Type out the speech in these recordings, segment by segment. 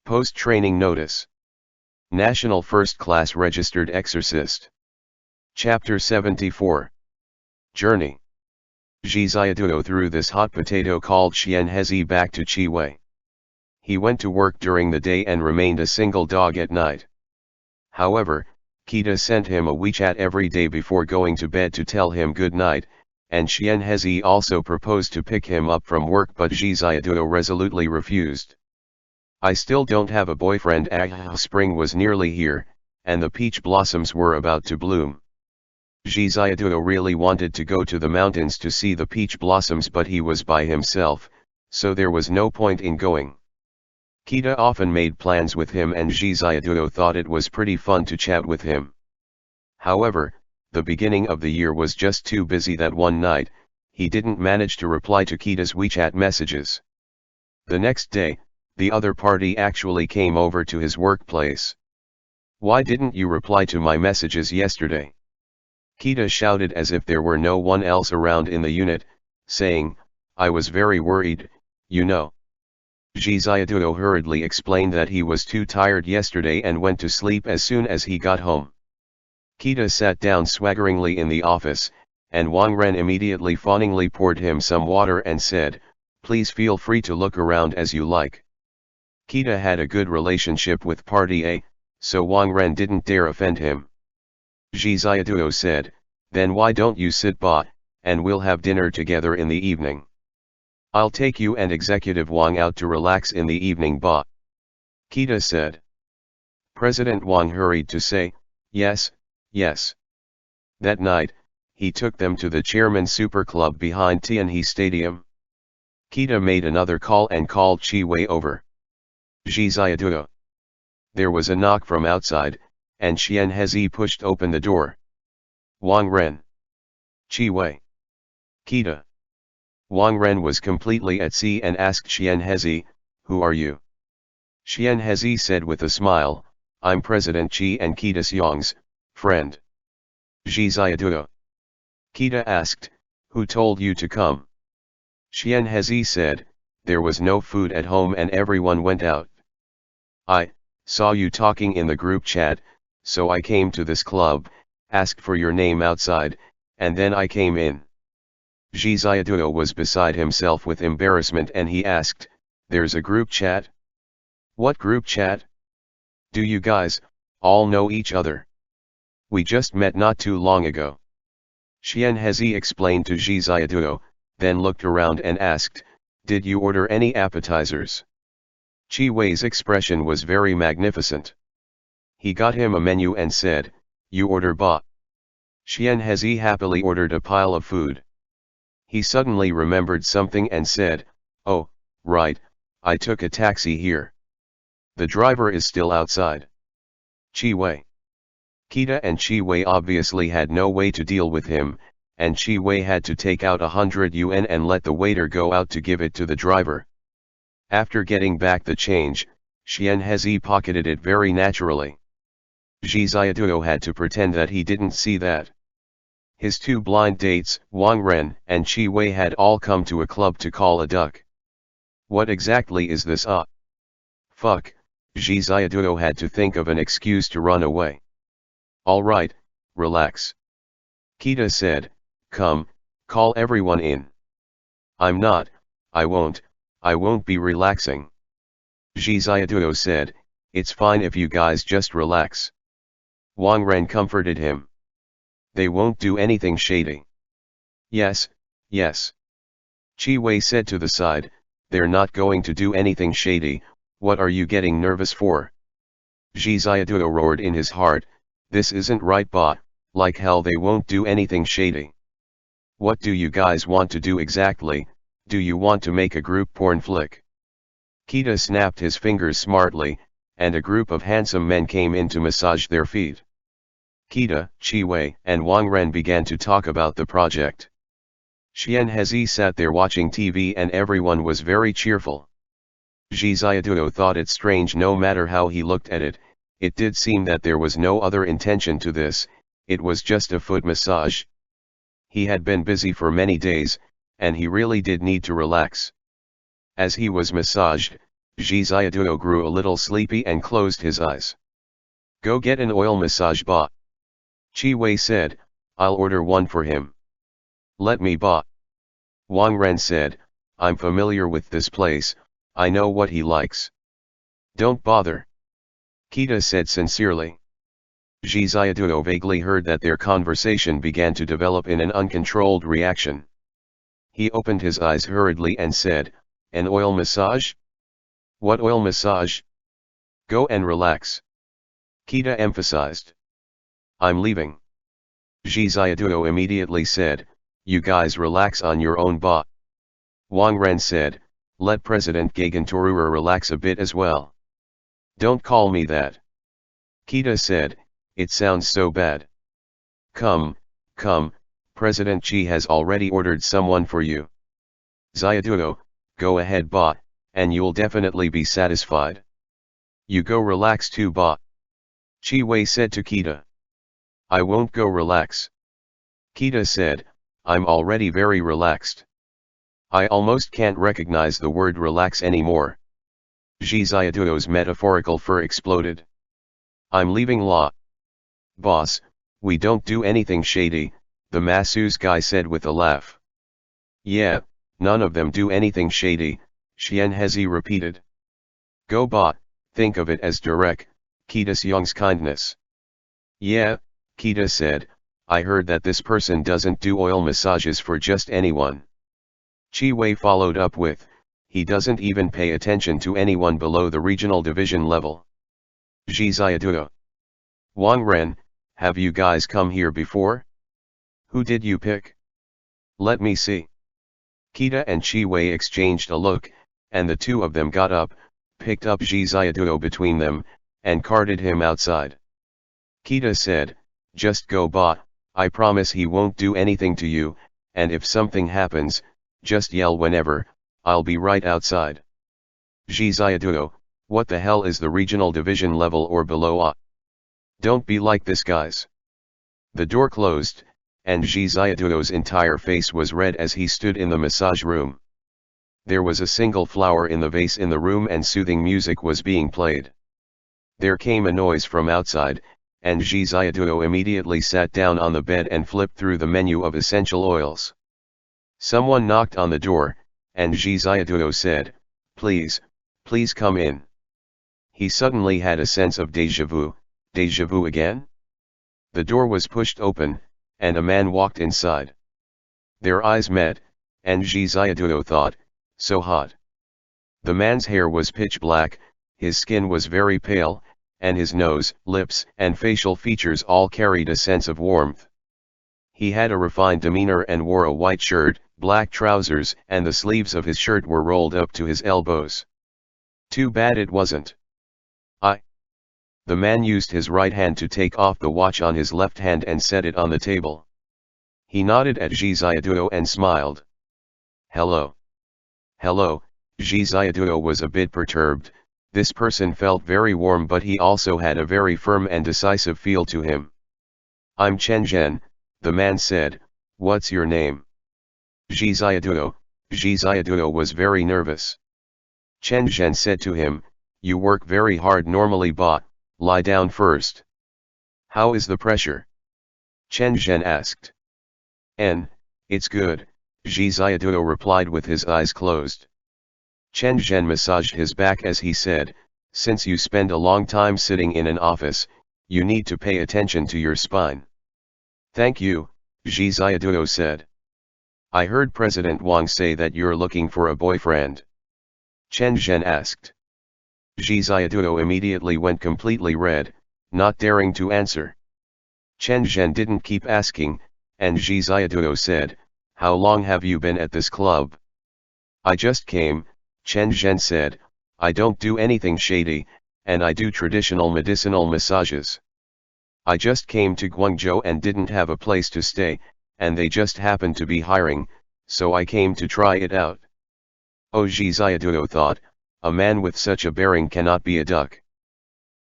Post-training notice. National First Class Registered Exorcist. Chapter 74. Journey. Zhi Ziaduo threw this hot potato called Xian Hezi back to Qi Wei. He went to work during the day and remained a single dog at night. However, Kita sent him a WeChat every day before going to bed to tell him good night, and Xian Hezi also proposed to pick him up from work, but Zhi Ziaduo resolutely refused. I still don't have a boyfriend. Spring was nearly here, and the peach blossoms were about to bloom. Zhi Ziaduo really wanted to go to the mountains to see the peach blossoms, but he was by himself, so there was no point in going. Kita often made plans with him, and Zhi Ziaduo thought it was pretty fun to chat with him. However, the beginning of the year was just too busy that one night, he didn't manage to reply to Kita's WeChat messages. The next day, the other party actually came over to his workplace. "Why didn't you reply to my messages yesterday?" Kita shouted as if there were no one else around in the unit, saying, "I was very worried, you know." Zhi Ziaduo hurriedly explained that he was too tired yesterday and went to sleep as soon as he got home. Kita sat down swaggeringly in the office, and Wang Ren immediately fawningly poured him some water and said, "Please feel free to look around as you like." Kita had a good relationship with Party A, so Wang Ren didn't dare offend him. Zhi Ziaduo said, "Then why don't you sit by, and we'll have dinner together in the evening. I'll take you and Executive Wang out to relax in the evening, ba." Kita said. President Wang hurried to say, "Yes, yes." That night, he took them to the Chairman's Super Club behind Tianhe Stadium. Kita made another call and called Qi Wei over. Zhi Ziaduo. There was a knock from outside, and Xian Hezi pushed open the door. Wang Ren. Qi Wei. Kita. Wang Ren was completely at sea and asked Xian Hezi, "Who are you?" Xian Hezi said with a smile, "I'm President Qi and Kita Xiang's friend." Zhi Ziaduo. Kita asked, "Who told you to come?" Xian Hezi said, "There was no food at home and everyone went out. I saw you talking in the group chat, so I came to this club, asked for your name outside, and then I came in." Zhi Ziaduo was beside himself with embarrassment and he asked, "There's a group chat? What group chat? Do you guys all know each other? We just met not too long ago." Xian Hezi explained to Zhi Ziaduo, then looked around and asked, "Did you order any appetizers?" Qi Wei's expression was very magnificent. He got him a menu and said, "You order ba." Xian Hezi happily ordered a pile of food. He suddenly remembered something and said, "Oh, right, I took a taxi here. The driver is still outside." Qi Wei. Kita and Qi Wei obviously had no way to deal with him, and Qi Wei had to take out 100 yuan and let the waiter go out to give it to the driver. After getting back the change, Xian Hezi pocketed it very naturally. Zhi Ziaduo had to pretend that he didn't see that. His two blind dates, Wang Ren and Qi Wei, had all come to a club to call a duck. What exactly is this? Fuck, Zhi Ziaduo had to think of an excuse to run away. "All right, relax." Kita said, "Come, call everyone in." "I'm not, I won't be relaxing." Zhi Ziaduo said, "It's fine if you guys just relax." Wang Ren comforted him. "They won't do anything shady." "Yes, yes." Qi Wei said to the side, "They're not going to do anything shady, what are you getting nervous for?" Zhi Ziaduo roared in his heart, "This isn't right, ba, like hell they won't do anything shady. What do you guys want to do exactly? Do you want to make a group porn flick?" Kita snapped his fingers smartly, and a group of handsome men came in to massage their feet. Kita, Qi Wei, and Wang Ren began to talk about the project. Xian Hezi sat there watching TV and everyone was very cheerful. Zhi Ziaduo thought it strange. No matter how he looked at it, it did seem that there was no other intention to this, it was just a foot massage. He had been busy for many days, and he really did need to relax. As he was massaged, Ji Xiaoduo grew a little sleepy and closed his eyes. Go get an oil massage ba. Qi Wei said, I'll order one for him. Let me ba. Wang Ren said, I'm familiar with this place, I know what he likes. Don't bother. Kita said sincerely. Ji Xiaoduo vaguely heard that their conversation began to develop in an uncontrolled reaction. He opened his eyes hurriedly and said, an oil massage? What oil massage? Go and relax. Kita emphasized. I'm leaving. Ji Xiaoduo immediately said, you guys relax on your own ba. Wang Ren said, let President Gagantorua relax a bit as well. Don't call me that. Kita said, it sounds so bad. Come, President Xi has already ordered someone for you. Xiaoduo, go ahead ba, and you'll definitely be satisfied. You go relax too ba. Qi Wei said to Kita. I won't go relax. Kita said, I'm already very relaxed. I almost can't recognize the word relax anymore. Ji Xiaoduo's metaphorical fur exploded. I'm leaving la. Boss, we don't do anything shady, the masseuse guy said with a laugh. Yeah, none of them do anything shady, Xian Hezi repeated. Go ba, think of it as direct, Kita Young's kindness. Yeah, Kita said, I heard that this person doesn't do oil massages for just anyone. Qi Wei followed up with, he doesn't even pay attention to anyone below the regional division level. Ji Xiaoduo. Wang Ren, have you guys come here before? Who did you pick? Let me see. Kita and Qi Wei exchanged a look, and the two of them got up, picked up Ji Xiaoduo between them, and carted him outside. Kita said, just go ba, I promise he won't do anything to you, and if something happens, just yell whenever, I'll be right outside. Ji Xiaoduo, what the hell is the regional division level or below ah? Don't be like this guys. The door closed, and Ji Xiaoduo's entire face was red as he stood in the massage room. There was a single flower in the vase in the room and soothing music was being played. There came a noise from outside, and Ji Xiaoduo immediately sat down on the bed and flipped through the menu of essential oils. Someone knocked on the door, and Ji Xiaoduo said, please come in. He suddenly had a sense of déjà vu again? The door was pushed open, and a man walked inside. Their eyes met, and Ji Xiaoduo thought, so hot. The man's hair was pitch black, his skin was very pale, and his nose, lips, and facial features all carried a sense of warmth. He had a refined demeanor and wore a white shirt, black trousers, and the sleeves of his shirt were rolled up to his elbows. Too bad it wasn't. The man used his right hand to take off the watch on his left hand and set it on the table. He nodded at Ji Xiaoduo and smiled. Hello. Ji Xiaoduo was a bit perturbed. This person felt very warm, but he also had a very firm and decisive feel to him. I'm Chen Zhen, the man said. What's your name? Ji Xiaoduo. Ji Xiaoduo was very nervous. Chen Zhen said to him, you work very hard normally but, lie down first. How is the pressure? Chen Zhen asked. It's good, Ji Xiaoduo replied with his eyes closed. Chen Zhen massaged his back as he said, since you spend a long time sitting in an office, you need to pay attention to your spine. Thank you, Ji Xiaoduo said. I heard President Wang say that you're looking for a boyfriend. Chen Zhen asked. Ji Xiaoduo immediately went completely red, not daring to answer. Chen Zhen didn't keep asking, and Ji Xiaoduo said, how long have you been at this club? I just came, Chen Zhen said, I don't do anything shady, and I do traditional medicinal massages. I just came to Guangzhou and didn't have a place to stay, and they just happened to be hiring, so I came to try it out. Oh, Ji Xiaoduo thought, a man with such a bearing cannot be a duck.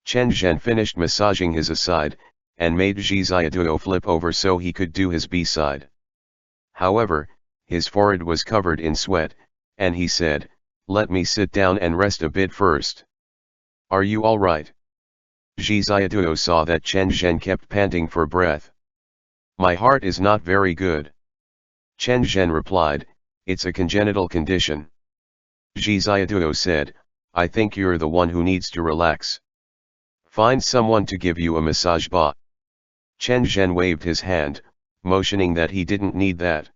Chen Zhen finished massaging his A-side, and made Ji Xiaoduo flip over so he could do his B-side. However, his forehead was covered in sweat, and he said, Let me sit down and rest a bit first. Are you all right? Zhi Xiaoduo saw that Chen Zhen kept panting for breath. My heart is not very good. Chen Zhen replied, it's a congenital condition. Zhi Xiaoduo said, I think you're the one who needs to relax. Find someone to give you a massage ba. Chen Zhen waved his hand, motioning that he didn't need that.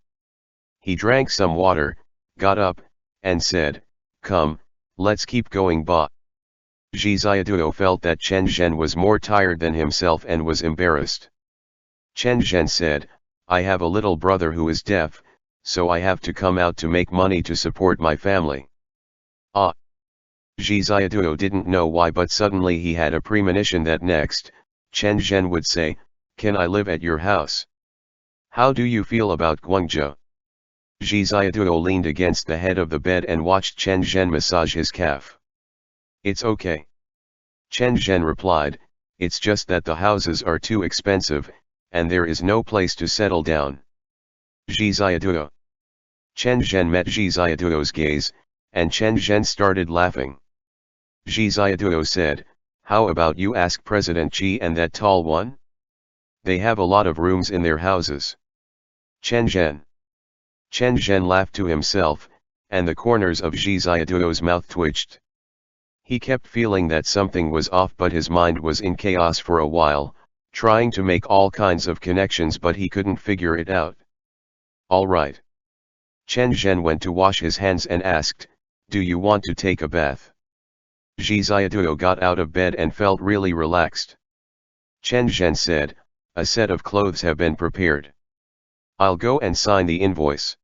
He drank some water, got up, and said, come, let's keep going ba. Zhi Xiaoduo felt that Chen Zhen was more tired than himself and was embarrassed. Chen Zhen said, I have a little brother who is deaf, so I have to come out to make money to support my family. Ah. Zhi Xiaoduo didn't know why, but suddenly he had a premonition that next, Chen Zhen would say, can I live at your house? How do you feel about Guangzhou? Zhi Xiaoduo leaned against the head of the bed and watched Chen Zhen massage his calf. It's okay. Chen Zhen replied, it's just that the houses are too expensive, and there is no place to settle down. Zhi Xiaoduo. Chen Zhen met Zhi Xiaoduo's gaze, and Chen Zhen started laughing. Zhi Xiaoduo said, how about you ask President Xi and that tall one? They have a lot of rooms in their houses. Chen Zhen. Chen Zhen laughed to himself, and the corners of Zhi Xiaoduo's mouth twitched. He kept feeling that something was off, but his mind was in chaos for a while, trying to make all kinds of connections, but he couldn't figure it out. All right. Chen Zhen went to wash his hands and asked, do you want to take a bath? Zhi Xiaoduo got out of bed and felt really relaxed. Chen Zhen said, a set of clothes have been prepared. I'll go and sign the invoice.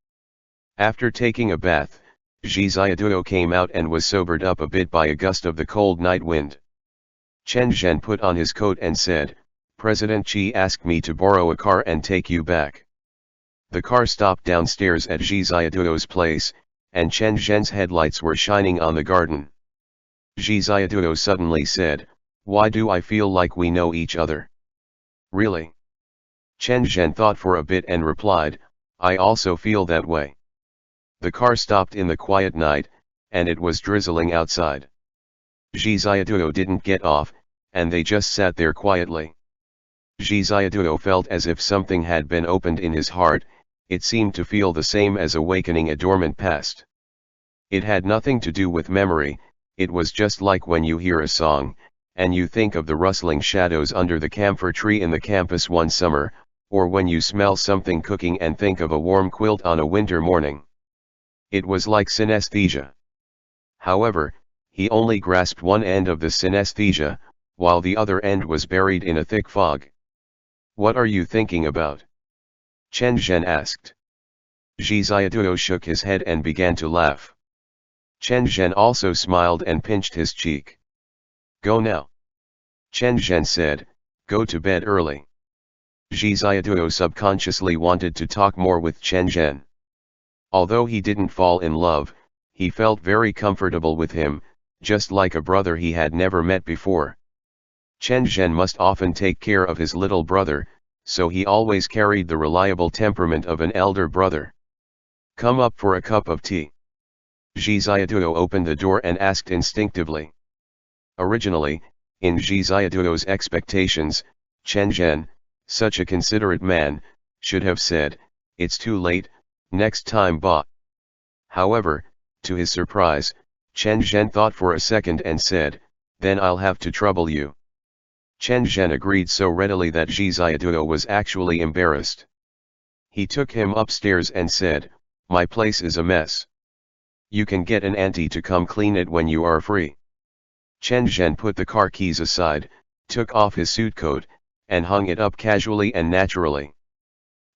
After taking a bath, Zhi Xiaoduo came out and was sobered up a bit by a gust of the cold night wind. Chen Zhen put on his coat and said, President Xi asked me to borrow a car and take you back. The car stopped downstairs at Zhi Xiaoduo's place, and Chen Zhen's headlights were shining on the garden. Zhi Xiaoduo suddenly said, why do I feel like we know each other? Really? Chen Zhen thought for a bit and replied, I also feel that way. The car stopped in the quiet night, and it was drizzling outside. Zhi Xiaoduo didn't get off, and they just sat there quietly. Zhi Xiaoduo felt as if something had been opened in his heart. It seemed to feel the same as awakening a dormant past. It had nothing to do with memory. It was just like when you hear a song, and you think of the rustling shadows under the camphor tree in the campus one summer, or when you smell something cooking and think of a warm quilt on a winter morning. It was like synesthesia. However, he only grasped one end of the synesthesia, while the other end was buried in a thick fog. What are you thinking about? Chen Zhen asked. Zhi Xiaoduo shook his head and began to laugh. Chen Zhen also smiled and pinched his cheek. Go now. Chen Zhen said, go to bed early. Zhi Xiaoduo subconsciously wanted to talk more with Chen Zhen. Although he didn't fall in love, he felt very comfortable with him, just like a brother he had never met before. Chen Zhen must often take care of his little brother, so he always carried the reliable temperament of an elder brother. Come up for a cup of tea. Zhi Xiaoduo opened the door and asked instinctively. Originally, in Zhi Xiaoduo's expectations, Chen Zhen, such a considerate man, should have said, it's too late, next time ba. However, to his surprise, Chen Zhen thought for a second and said, then I'll have to trouble you. Chen Zhen agreed so readily that Zhi Xiaoduo was actually embarrassed. He took him upstairs and said, my place is a mess. You can get an auntie to come clean it when you are free. Chen Zhen put the car keys aside, took off his suit coat, and hung it up casually and naturally.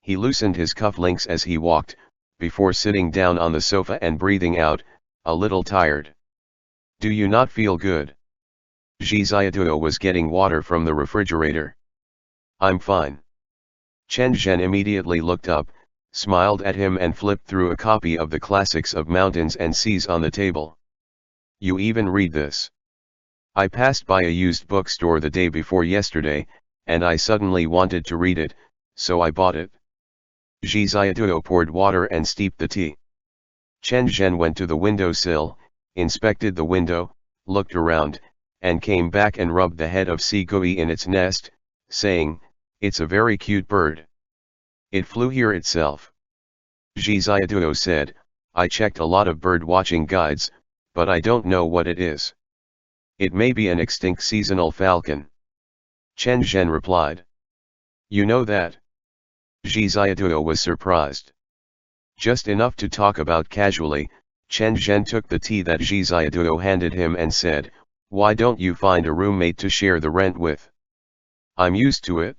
He loosened his cufflinks as he walked, before sitting down on the sofa and breathing out, a little tired. Do you not feel good? Zhi Xiaoduo was getting water from the refrigerator. I'm fine. Chen Zhen immediately looked up, smiled at him and flipped through a copy of the Classics of Mountains and Seas on the table. You even read this? I passed by a used bookstore the day before yesterday, and I suddenly wanted to read it, so I bought it. Zhi Xiaoduo poured water and steeped the tea. Chen Zhen went to the windowsill, inspected the window, looked around, and came back and rubbed the head of Sigui in its nest, saying, "It's a very cute bird. It flew here itself." Zhi Xiaoduo said, "I checked a lot of bird watching guides, but I don't know what it is. It may be an extinct seasonal falcon." Chen Zhen replied. "You know that?" Zhi Xiaoduo was surprised. Just enough to talk about casually, Chen Zhen took the tea that Zhi Xiaoduo handed him and said, "Why don't you find a roommate to share the rent with?" "I'm used to it."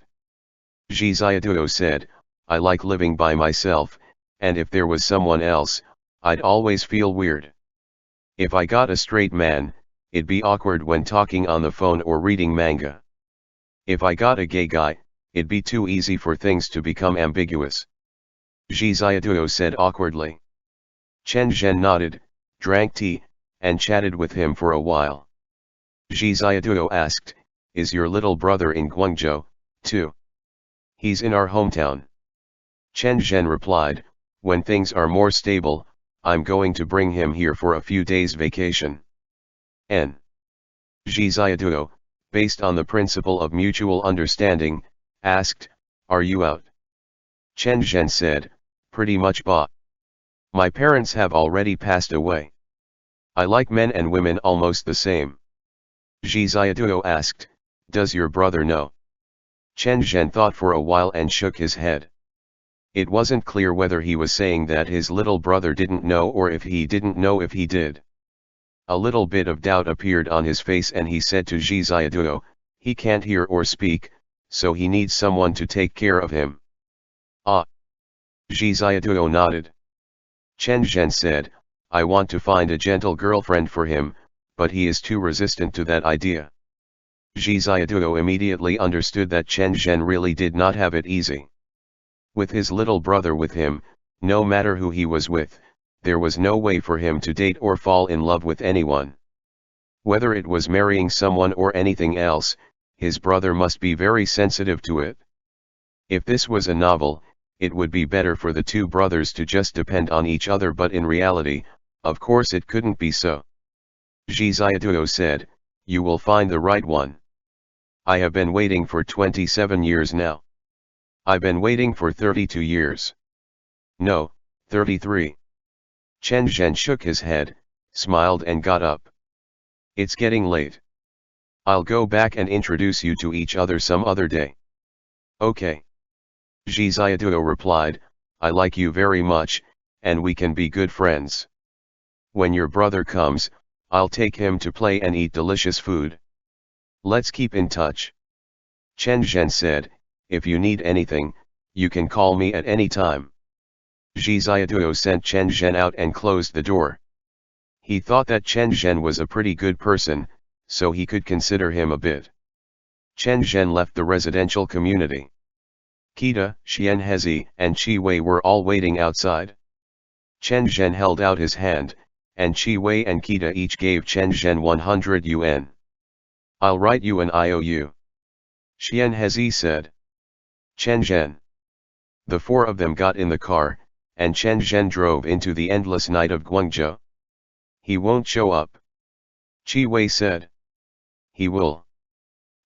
Zhi Xiaoduo said, "I like living by myself, and if there was someone else, I'd always feel weird. If I got a straight man, it'd be awkward when talking on the phone or reading manga. If I got a gay guy, it'd be too easy for things to become ambiguous." Zhi Xiaoduo said awkwardly. Chen Zhen nodded, drank tea, and chatted with him for a while. Zhi Xiaoduo asked, "Is your little brother in Guangzhou, too?" "He's in our hometown." Chen Zhen replied, "When things are more stable, I'm going to bring him here for a few days vacation." N. Zhi Xiaoduo, based on the principle of mutual understanding, asked, "Are you out?" Chen Zhen said, "Pretty much, ba. My parents have already passed away. I like men and women almost the same." Zhi Xiaoduo asked, "Does your brother know?" Chen Zhen thought for a while and shook his head. It wasn't clear whether he was saying that his little brother didn't know or if he didn't know if he did. A little bit of doubt appeared on his face and he said to Zhi Xiaoduo, "He can't hear or speak, so he needs someone to take care of him." "Ah." Zhi Xiaoduo nodded. Chen Zhen said, "I want to find a gentle girlfriend for him, but he is too resistant to that idea." Zhi Xiaoduo immediately understood that Chen Zhen really did not have it easy. With his little brother with him, no matter who he was with, there was no way for him to date or fall in love with anyone. Whether it was marrying someone or anything else, his brother must be very sensitive to it. If this was a novel, it would be better for the two brothers to just depend on each other, but in reality, of course it couldn't be so. Zhi Xiaoduo said, "You will find the right one. I have been waiting for 27 years now. I've been waiting for 32 years. No, 33. Chen Zhen shook his head, smiled and got up. "It's getting late. I'll go back and introduce you to each other some other day." "Okay." Zhi Xiaoduo replied, "I like you very much, and we can be good friends. When your brother comes, I'll take him to play and eat delicious food. Let's keep in touch." Chen Zhen said, "If you need anything, you can call me at any time." Zhi Xiaoduo sent Chen Zhen out and closed the door. He thought that Chen Zhen was a pretty good person, so he could consider him a bit. Chen Zhen left the residential community. Kita, Xian Hezi, and Qi Wei were all waiting outside. Chen Zhen held out his hand, and Qi Wei and Kita each gave Chen Zhen 100 yuan. "I'll write you an IOU." Xian Hezi said. "Chen Zhen." The four of them got in the car, and Chen Zhen drove into the endless night of Guangzhou. "He won't show up," Qi Wei said. "He will."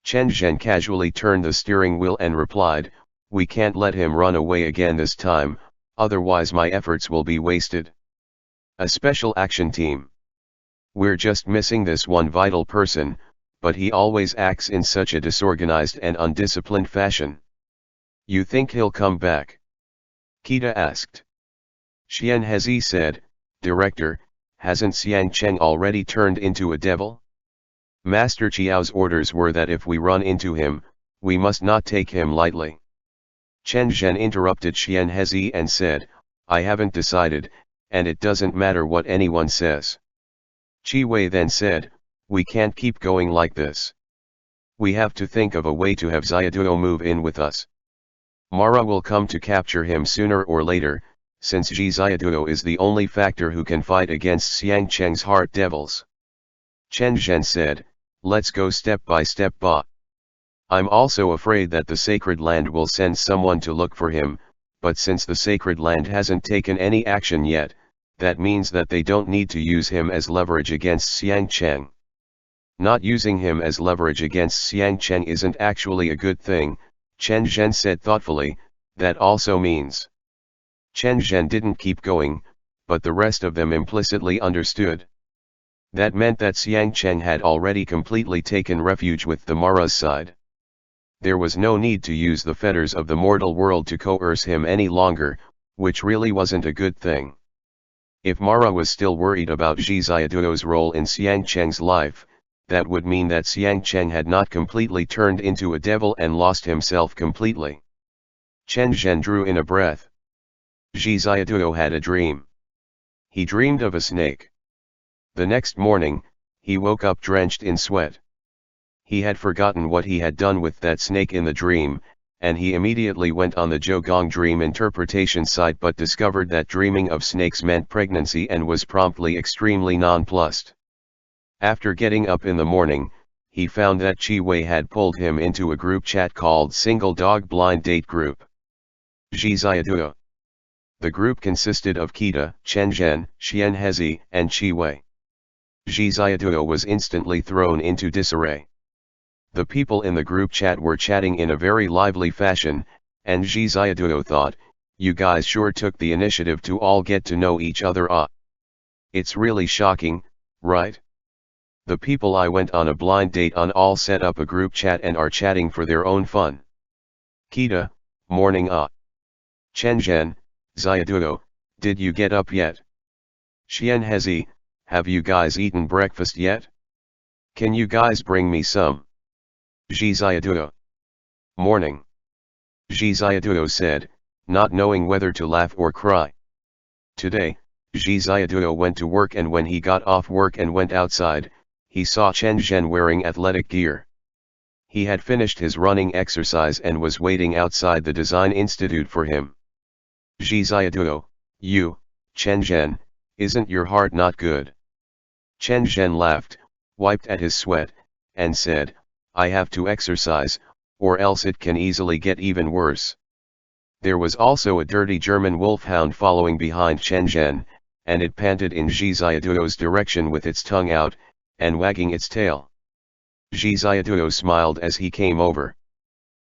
Chen Zhen casually turned the steering wheel and replied, "We can't let him run away again this time, otherwise my efforts will be wasted. A special action team. We're just missing this one vital person, but he always acts in such a disorganized and undisciplined fashion." "You think he'll come back?" Kita asked. Xian Hezi said, "Director, hasn't Xiang Cheng already turned into a devil? Master Qiao's orders were that if we run into him, we must not take him lightly." Chen Zhen interrupted Xian Hezi and said, "I haven't decided, and it doesn't matter what anyone says." Qi Wei then said, "We can't keep going like this. We have to think of a way to have Xiaoduo move in with us. Mara will come to capture him sooner or later, since Zhi Xiaoduo is the only factor who can fight against Xiang Cheng's heart devils." Chen Zhen said, "Let's go step by step, ba. I'm also afraid that the Sacred Land will send someone to look for him, but since the Sacred Land hasn't taken any action yet, that means that they don't need to use him as leverage against Xiang Cheng. Not using him as leverage against Xiang Cheng isn't actually a good thing, Chen Zhen said thoughtfully. That also means. Chen Zhen didn't keep going, but the rest of them implicitly understood. That meant that Xiang Cheng had already completely taken refuge with the Mara's side. There was no need to use the fetters of the mortal world to coerce him any longer, which really wasn't a good thing. If Mara was still worried about Zhi Ziaduo's role in Xiang Cheng's life, that would mean that Xiang Cheng had not completely turned into a devil and lost himself completely. Chen Zhen drew in a breath. Zhi Ziaduo had a dream. He dreamed of a snake. The next morning, he woke up drenched in sweat. He had forgotten what he had done with that snake in the dream, and he immediately went on the Zhougong dream interpretation site but discovered that dreaming of snakes meant pregnancy and was promptly extremely nonplussed. After getting up in the morning, he found that Qi Wei had pulled him into a group chat called Single Dog Blind Date Group. Zhi Ziaduo. The group consisted of Kita, Chen Zhen, Xian Hezi, and Qi Wei. Zhi Ziaduo was instantly thrown into disarray. The people in the group chat were chatting in a very lively fashion, and Zhi Ziaduo thought, you guys sure took the initiative to all get to know each other. It's really shocking, right? The people I went on a blind date on all set up a group chat and are chatting for their own fun. Kita, morning. Chen Zhen, Ziaduo, did you get up yet? Xian Hezi, have you guys eaten breakfast yet? Can you guys bring me some? Zhi Ziaduo. Morning. Zhi Ziaduo said, not knowing whether to laugh or cry. Today, Zhi Ziaduo went to work, and when he got off work and went outside, he saw Chen Zhen wearing athletic gear. He had finished his running exercise and was waiting outside the Design Institute for him. Zhi Ziaduo, you, Chen Zhen, isn't your heart not good? Chen Zhen laughed, wiped at his sweat, and said, I have to exercise, or else it can easily get even worse. There was also a dirty German wolfhound following behind Chen Zhen, and it panted in Zhi Ziaduo's direction with its tongue out, and wagging its tail. Zhi Ziaduo smiled as he came over.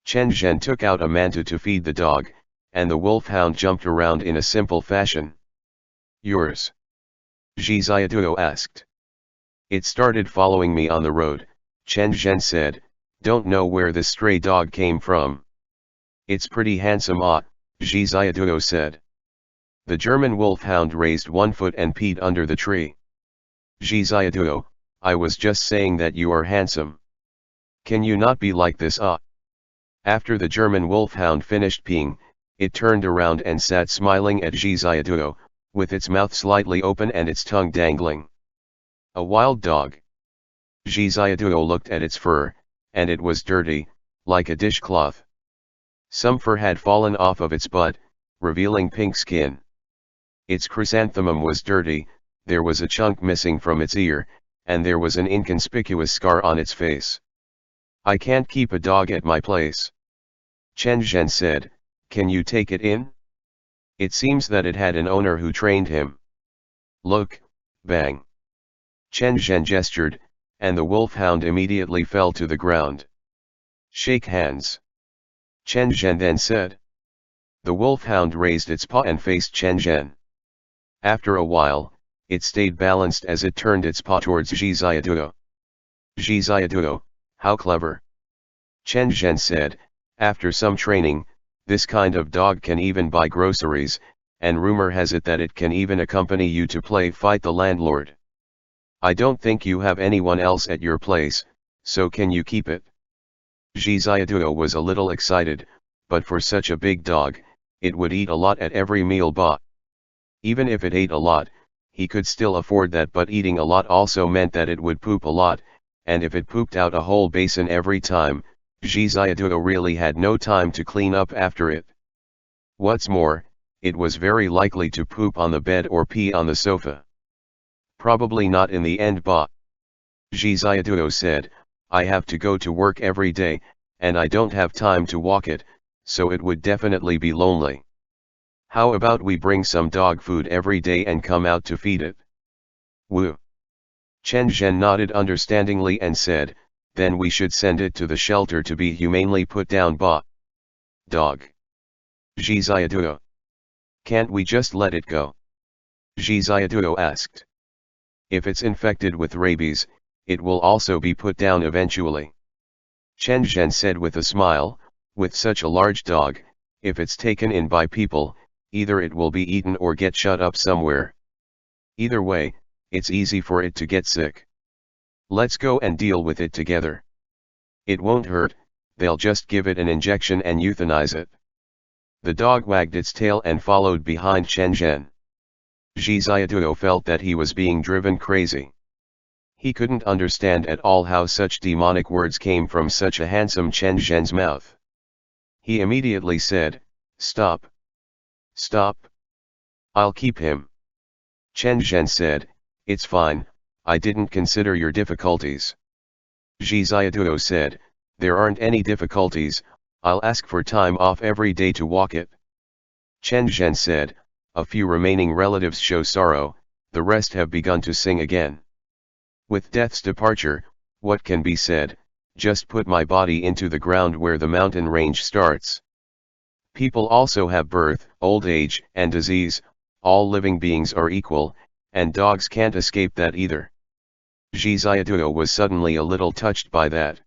Chen Zhen took out a manta to feed the dog, and the wolfhound jumped around in a simple fashion. Yours? Zhi Ziaduo asked. It started following me on the road, Chen Zhen said, don't know where this stray dog came from. It's pretty handsome. Zhi Ziaduo said. The German wolfhound raised one foot and peed under the tree. Zhi Ziaduo, I was just saying that you are handsome. Can you not be like this? After the German wolfhound finished peeing, it turned around and sat smiling at Zhi Ziaduo, with its mouth slightly open and its tongue dangling. A wild dog. Zhi Ziaduo looked at its fur, and it was dirty, like a dishcloth. Some fur had fallen off of its butt, revealing pink skin. Its chrysanthemum was dirty, there was a chunk missing from its ear, and there was an inconspicuous scar on its face. I can't keep a dog at my place. Chen Zhen said, can you take it in? It seems that it had an owner who trained him. Look, bang. Chen Zhen gestured, and the wolfhound immediately fell to the ground. Shake hands. Chen Zhen then said. The wolfhound raised its paw and faced Chen Zhen. After a while, it stayed balanced as it turned its paw towards Zhi Ziaduo. Zhi Ziaduo, how clever. Chen Zhen said, after some training, this kind of dog can even buy groceries, and rumor has it that it can even accompany you to play Fight the Landlord. I don't think you have anyone else at your place, so can you keep it? Zhi Ziaduo was a little excited, but for such a big dog, it would eat a lot at every meal. Even if it ate a lot, he could still afford that, but eating a lot also meant that it would poop a lot, and if it pooped out a whole basin every time, Zhi Ziaduo really had no time to clean up after it. What's more, it was very likely to poop on the bed or pee on the sofa. Probably not in the end. Zhi Ziaduo said, I have to go to work every day, and I don't have time to walk it, so it would definitely be lonely. How about we bring some dog food every day and come out to feed it? Wu. Chen Zhen nodded understandingly and said, then we should send it to the shelter to be humanely put down. Ba. Dog. Zhi Ziaduo. Can't we just let it go? Zhi Ziaduo asked. If it's infected with rabies, it will also be put down eventually. Chen Zhen said with a smile, with such a large dog, if it's taken in by people, either it will be eaten or get shut up somewhere. Either way, it's easy for it to get sick. Let's go and deal with it together. It won't hurt, they'll just give it an injection and euthanize it. The dog wagged its tail and followed behind Chen Zhen. Zhi Ziaduo felt that he was being driven crazy. He couldn't understand at all how such demonic words came from such a handsome Chen Zhen's mouth. He immediately said, "Stop. Stop. I'll keep him." Chen Zhen said, "It's fine, I didn't consider your difficulties." Zhi Ziaduo said, "There aren't any difficulties, I'll ask for time off every day to walk it." Chen Zhen said, "A few remaining relatives show sorrow, the rest have begun to sing again. With death's departure, what can be said, just put my body into the ground where the mountain range starts. People also have birth, old age, and disease, all living beings are equal, and dogs can't escape that either." Zhi Ziaduo was suddenly a little touched by that.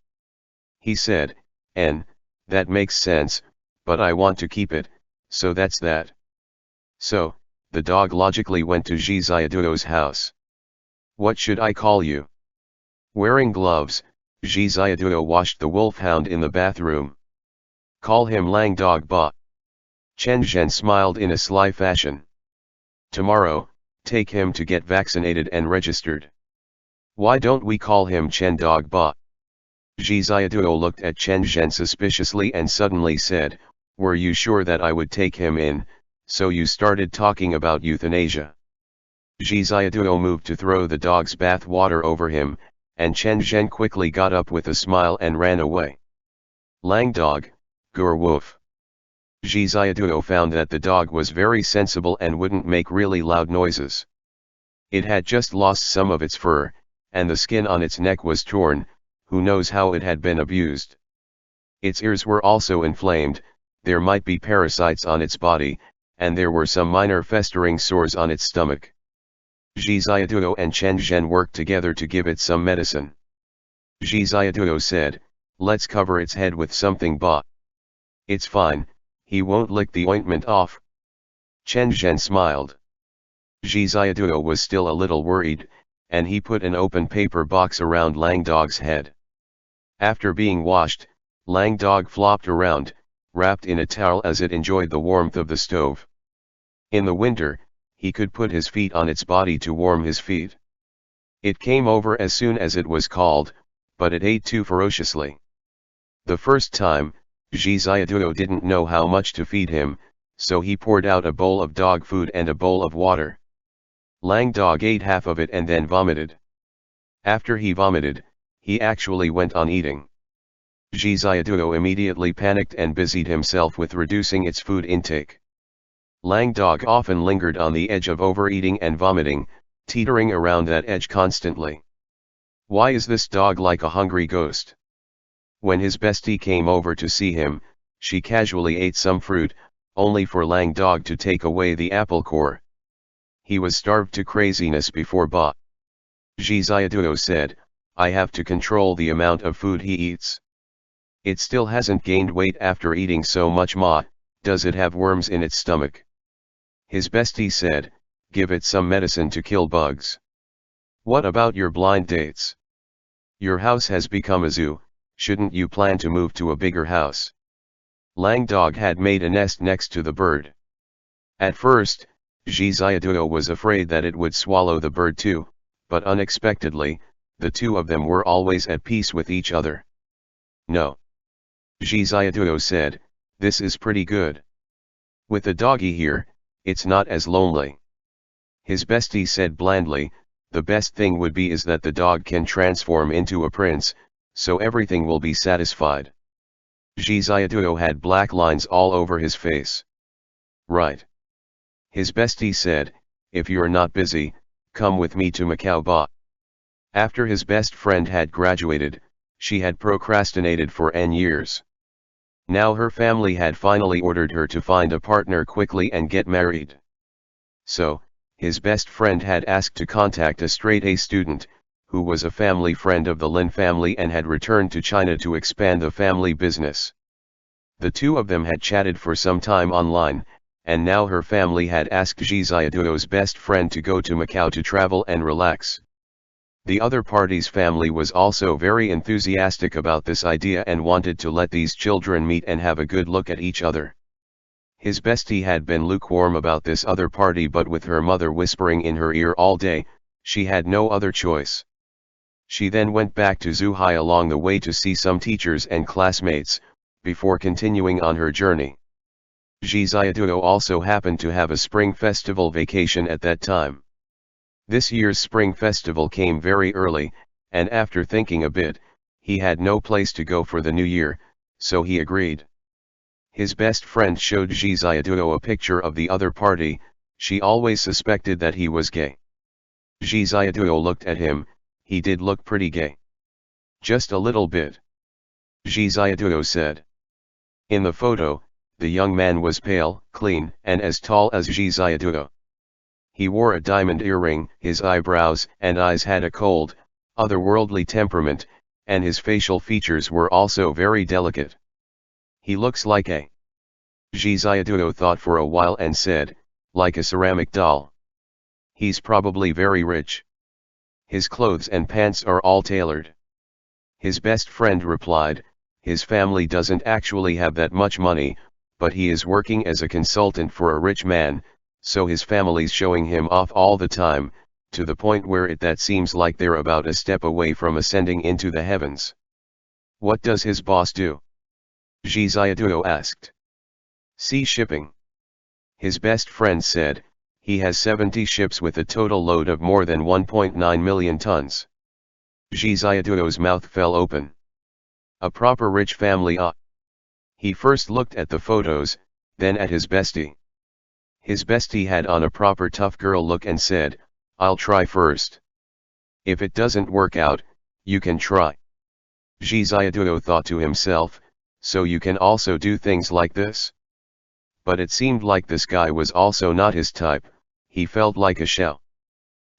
He said, that makes sense, but I want to keep it, so that's that." So, the dog logically went to Zhi Ziaduo's house. "What should I call you?" Wearing gloves, Zhi Ziaduo washed the wolfhound in the bathroom. "Call him Lang Dog Ba." Chen Zhen smiled in a sly fashion. "Tomorrow, take him to get vaccinated and registered." "Why don't we call him Chen Dog Ba?" Zhi Ziaduo looked at Chen Zhen suspiciously and suddenly said, "Were you sure that I would take him in, so you started talking about euthanasia?" Zhi Ziaduo moved to throw the dog's bath water over him, and Chen Zhen quickly got up with a smile and ran away. "Lang Dog, Gur Woof." Zhi Ziaduo found that the dog was very sensible and wouldn't make really loud noises. It had just lost some of its fur, and the skin on its neck was torn, who knows how it had been abused. Its ears were also inflamed, there might be parasites on its body, and there were some minor festering sores on its stomach. Zhi Ziaduo and Chen Zhen worked together to give it some medicine. Zhi Ziaduo said, "Let's cover its head with something Ba." "It's fine, he won't lick the ointment off." Chen Zhen smiled. Zhi Ziaduo was still a little worried, and he put an open paper box around Lang Dog's head. After being washed, Lang Dog flopped around, wrapped in a towel as it enjoyed the warmth of the stove. In the winter, he could put his feet on its body to warm his feet. It came over as soon as it was called, but it ate too ferociously. The first time, Zhi Ziaduo didn't know how much to feed him, so he poured out a bowl of dog food and a bowl of water. Lang Dog ate half of it and then vomited. After he vomited, he actually went on eating. Zhi Ziaduo immediately panicked and busied himself with reducing its food intake. Lang Dog often lingered on the edge of overeating and vomiting, teetering around that edge constantly. Why is this dog like a hungry ghost? When his bestie came over to see him, she casually ate some fruit, only for Lang Dog to take away the apple core. He was starved to craziness before Ba. Zhi Ziaduo said, "I have to control the amount of food he eats. It still hasn't gained weight after eating so much Ma, does it have worms in its stomach?" His bestie said, "Give it some medicine to kill bugs." "What about your blind dates? Your house has become a zoo, shouldn't you plan to move to a bigger house?" Lang Dog had made a nest next to the bird. At first, Zhi Ziaduo was afraid that it would swallow the bird too, but unexpectedly, the two of them were always at peace with each other. "No." Zhi Ziaduo said, "This is pretty good. With the doggy here, it's not as lonely." His bestie said blandly, "The best thing would be is that the dog can transform into a prince, so everything will be satisfied." Zhi Ziaduo had black lines all over his face. "Right. His bestie said, if you're not busy, come with me to Macau Ba. After his best friend had graduated, she had procrastinated for n years. Now her family had finally ordered her to find a partner quickly and get married. So, his best friend had asked to contact a straight-A student, who was a family friend of the Lin family and had returned to China to expand the family business. The two of them had chatted for some time online, and now her family had asked Zhi Xiaoduo's best friend to go to Macau to travel and relax. The other party's family was also very enthusiastic about this idea and wanted to let these children meet and have a good look at each other. His bestie had been lukewarm about this other party, but with her mother whispering in her ear all day, she had no other choice. She then went back to Zhuhai along the way to see some teachers and classmates, before continuing on her journey. Zhi Xiaoduo also happened to have a spring festival vacation at that time. This year's spring festival came very early, and after thinking a bit, he had no place to go for the new year, so he agreed. His best friend showed Zhi Xiaoduo a picture of the other party. She always suspected that he was gay. Zhi Xiaoduo looked at him. He did look pretty gay. Just a little bit. Zhi Xiaoduo said. In the photo, the young man was pale, clean, and as tall as Zhi Xiaoduo. He wore a diamond earring, his eyebrows and eyes had a cold, otherworldly temperament, and his facial features were also very delicate. He looks like a... Zhi Xiaoduo thought for a while and said, like a ceramic doll. He's probably very rich. His clothes and pants are all tailored. His best friend replied, his family doesn't actually have that much money, but he is working as a consultant for a rich man, so his family's showing him off all the time, to the point where that seems like they're about a step away from ascending into the heavens. What does his boss do? Zhi Xiaoduo asked. Sea shipping. His best friend said, he has 70 ships with a total load of more than 1.9 million tons. Zhi Xiaoduo's mouth fell open. A proper rich family. He first looked at the photos, then at his bestie. His bestie had on a proper tough girl look and said, I'll try first. If it doesn't work out, you can try. Zhi Xiaoduo thought to himself, so you can also do things like this? But it seemed like this guy was also not his type. He felt like a shell.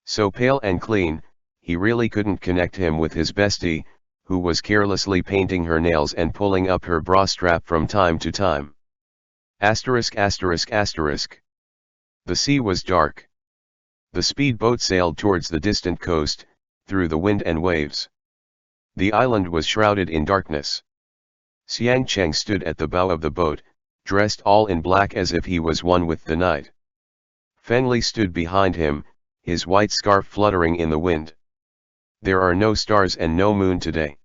So pale and clean, he really couldn't connect him with his bestie, who was carelessly painting her nails and pulling up her bra strap from time to time. Asterisk asterisk asterisk. The sea was dark. The speedboat sailed towards the distant coast, through the wind and waves. The island was shrouded in darkness. Xiang Cheng stood at the bow of the boat, dressed all in black as if he was one with the night. Feng Li stood behind him, his white scarf fluttering in the wind. There are no stars and no moon today.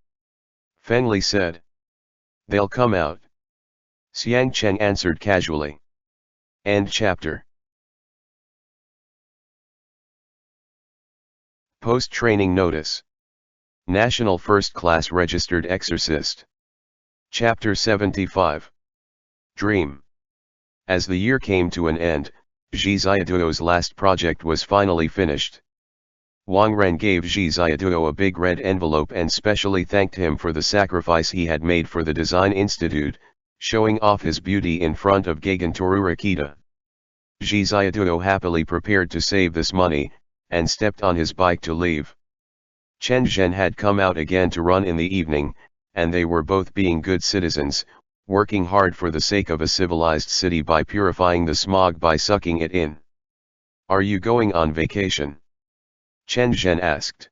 Feng Li said. They'll come out. Xiang Cheng answered casually. End chapter. Post-training notice. National First Class Registered Exorcist. Chapter 75. Dream. As the year came to an end, Zhi Xiaoduo's last project was finally finished. Wang gave Zhi Xiaoduo a big red envelope and specially thanked him for the sacrifice he had made for the Design Institute, showing off his beauty in front of Gagantoru Rakita. Zhi Xiaoduo happily prepared to save this money, and stepped on his bike to leave. Chen Zhen had come out again to run in the evening, and they were both being good citizens, working hard for the sake of a civilized city by purifying the smog by sucking it in. Are you going on vacation? Chen Zhen asked.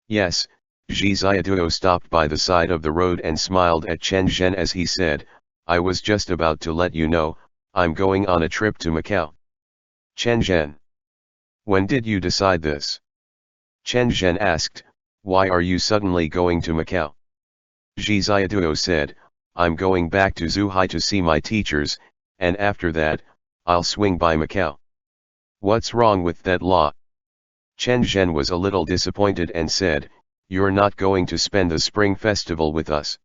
Yes. Zhi Xiaoduo stopped by the side of the road and smiled at Chen Zhen as he said, I was just about to let you know, I'm going on a trip to Macau. Chen Zhen. When did you decide this? Chen Zhen asked, why are you suddenly going to Macau? Zhi Xiaoduo said, I'm going back to Zhuhai to see my teachers, and after that, I'll swing by Macau. What's wrong with that law? Chen Zhen was a little disappointed and said, you're not going to spend the spring festival with us.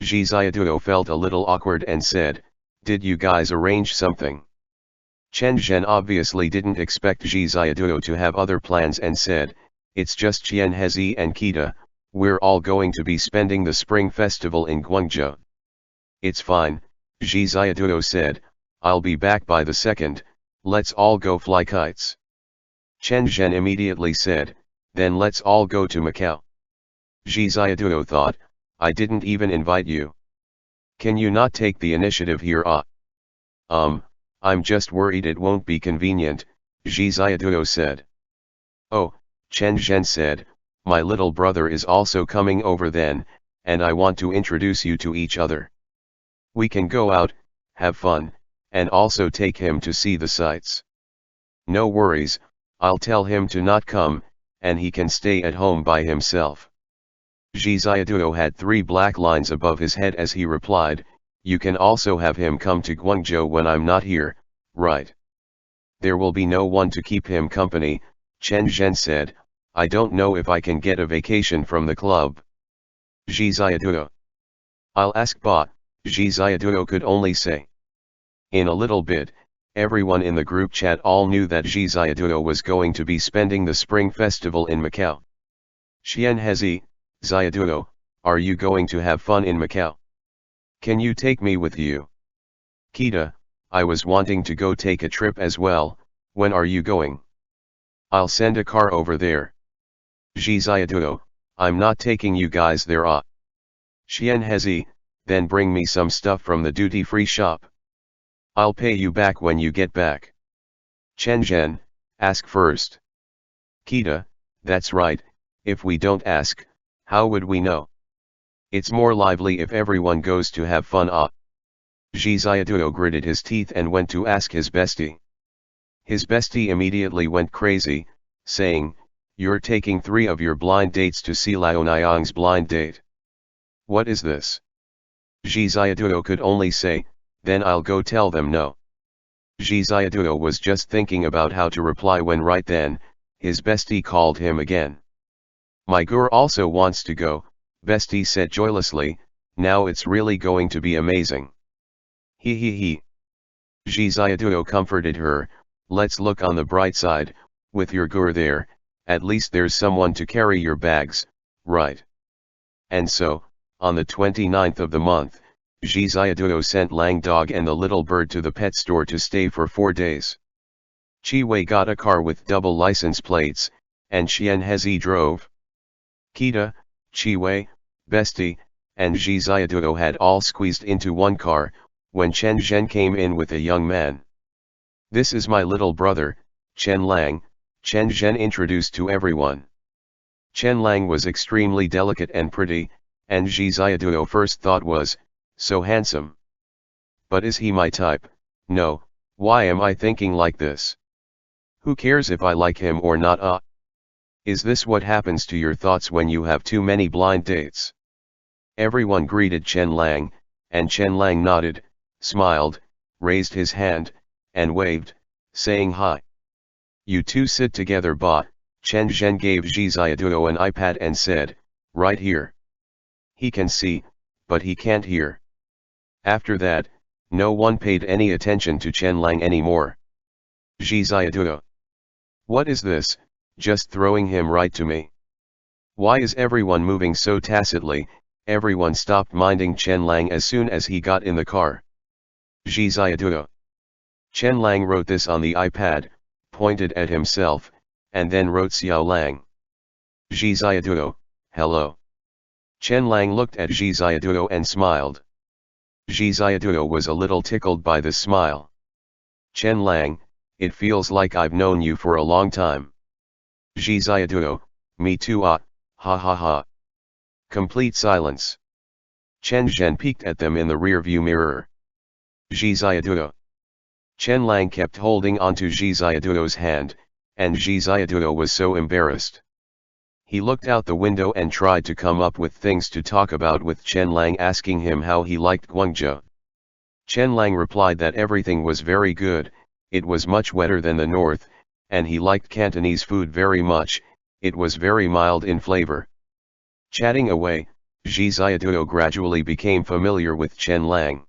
Zhi Xiaoduo felt a little awkward and said, did you guys arrange something? Chen Zhen obviously didn't expect Zhi Xiaoduo to have other plans and said, "It's just Qian Hezi and Kita, we're all going to be spending the spring festival in Guangzhou." "It's fine," Zhi Xiaoduo said, "I'll be back by the 2nd, let's all go fly kites." Chen Zhen immediately said, "Then let's all go to Macau." Zhi Xiaoduo thought, "I didn't even invite you. Can you not take the initiative here? I'm just worried it won't be convenient," Zhi Xiaoduo said. "Oh," Chen Zhen said, "my little brother is also coming over then, and I want to introduce you to each other. We can go out, have fun, and also take him to see the sights." "No worries, I'll tell him to not come, and he can stay at home by himself." Zhi Xiaoduo had 3 black lines above his head as he replied, "You can also have him come to Guangzhou when I'm not here, right?" "There will be no one to keep him company," Chen Zhen said, "I don't know if I can get a vacation from the club." Zhi Xiaoduo. "I'll ask Ba," Zhi Xiaoduo could only say. In a little bit, everyone in the group chat all knew that Zhi Xiaoduo was going to be spending the spring festival in Macau. "Qian Hezi, Xiaoduo, are you going to have fun in Macau? Can you take me with you?" "Kita, I was wanting to go take a trip as well, when are you going?" "I'll send a car over there." Zhi Xiaoduo, "I'm not taking you guys there. Qian Hezi, then bring me some stuff from the duty-free shop. I'll pay you back when you get back." Chen Zhen, "Ask first." Kita, "That's right, if we don't ask, how would we know? It's more lively if everyone goes to have fun. Zhi Xiaoduo gritted his teeth and went to ask his bestie. His bestie immediately went crazy, saying, "You're taking 3 of your blind dates to see Lao Niang's blind date. What is this?" Zhi Xiaoduo could only say, "Then I'll go tell them no." Zhi Xiaoduo was just thinking about how to reply when right then, his bestie called him again. "My girl also wants to go," bestie said joylessly, "now it's really going to be amazing." He. Zhi Xiaoduo comforted her, "Let's look on the bright side, with your girl there, at least there's someone to carry your bags, right?" And so, on the 29th of the month, Zhi Xiaoduo sent Lang Dog and the little bird to the pet store to stay for 4 days. Chi Wei got a car with double license plates, and Qian Hezi drove. Kita, Chi Wei, bestie, and Zhi Xiaoduo had all squeezed into one car, when Chen Zhen came in with a young man. "This is my little brother, Chen Lang," Chen Zhen introduced to everyone. Chen Lang was extremely delicate and pretty, and Zhi Xiaoduo first thought was, so handsome. But is he my type? No, why am I thinking like this? Who cares if I like him or not? Is this what happens to your thoughts when you have too many blind dates? Everyone greeted Chen Lang, and Chen Lang nodded, smiled, raised his hand, and waved, saying hi. "You two sit together, Ba." Chen Zhen gave Zhi Xiaoduo an iPad and said, "Right here. He can see, but he can't hear." After that, no one paid any attention to Chen Lang anymore. Zhi Xiaoduo. "What is this, just throwing him right to me? Why is everyone moving so tacitly?" Everyone stopped minding Chen Lang as soon as he got in the car. Zhi Xiaoduo. Chen Lang wrote this on the iPad, pointed at himself, and then wrote Xiao Lang. Zhi Xiaoduo, "Hello." Chen Lang looked at Zhi Xiaoduo and smiled. Zhi Xiaoduo was a little tickled by this smile. "Chen Lang, it feels like I've known you for a long time." Zhi Xiaoduo, "Me too. Ha ha ha." Complete silence. Chen Zhen peeked at them in the rearview mirror. Zhi Xiaoduo. Chen Lang kept holding onto Zhi Xiaoduo's hand, and Zhi Xiaoduo was so embarrassed. He looked out the window and tried to come up with things to talk about with Chen Lang asking him how he liked Guangzhou. Chen Lang replied that everything was very good, it was much wetter than the north, and he liked Cantonese food very much, it was very mild in flavor. Chatting away, Zhi Xiaoduo gradually became familiar with Chen Lang.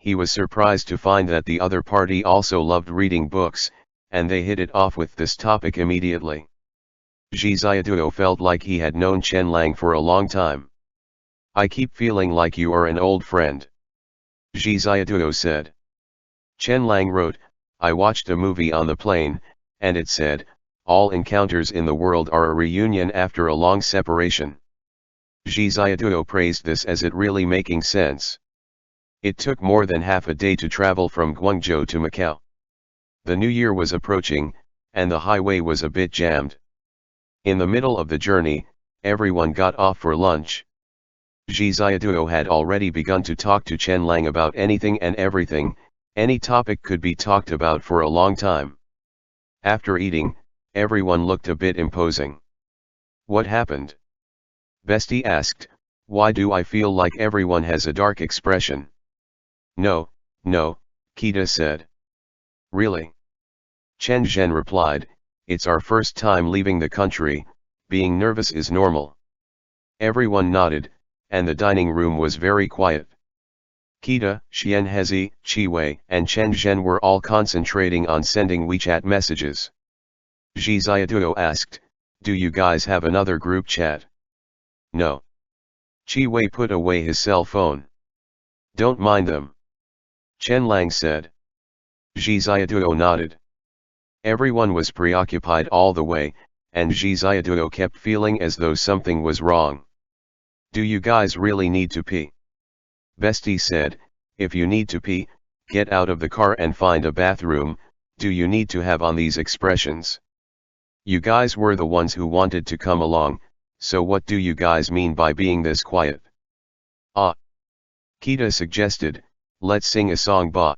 he was surprised to find that the other party also loved reading books, and they hit it off with this topic immediately. Zhi Xiaoduo felt like he had known Chen Lang for a long time. "I keep feeling like you are an old friend," Zhi Xiaoduo said. Chen Lang wrote, "I watched a movie on the plane, and it said, all encounters in the world are a reunion after a long separation." Zhi Xiaoduo praised this as it really making sense. It took more than half a day to travel from Guangzhou to Macau. The new year was approaching, and the highway was a bit jammed. In the middle of the journey, everyone got off for lunch. Zhi Xiaoduo had already begun to talk to Chen Lang about anything and everything. Any topic could be talked about for a long time. After eating, everyone looked a bit imposing. "What happened?" Bestie asked. "Why do I feel like everyone has a dark expression?" No, Kita said. "Really?" Chen Zhen replied, "It's our first time leaving the country, being nervous is normal." Everyone nodded, and the dining room was very quiet. Kita, Xianhezi, Chiwei, and Chen Zhen were all concentrating on sending WeChat messages. Zhi Xiaoduo asked, "Do you guys have another group chat?" "No." Chiwei put away his cell phone. "Don't mind them," Chen Lang said. Zhi Xiaoduo nodded. Everyone was preoccupied all the way, and Zhi Xiaoduo kept feeling as though something was wrong. "Do you guys really need to pee?" Bestie said, "If you need to pee, get out of the car and find a bathroom. Do you need to have on these expressions? You guys were the ones who wanted to come along, so what do you guys mean by being this quiet?" "Ah," Kita suggested, "let's sing a song ba."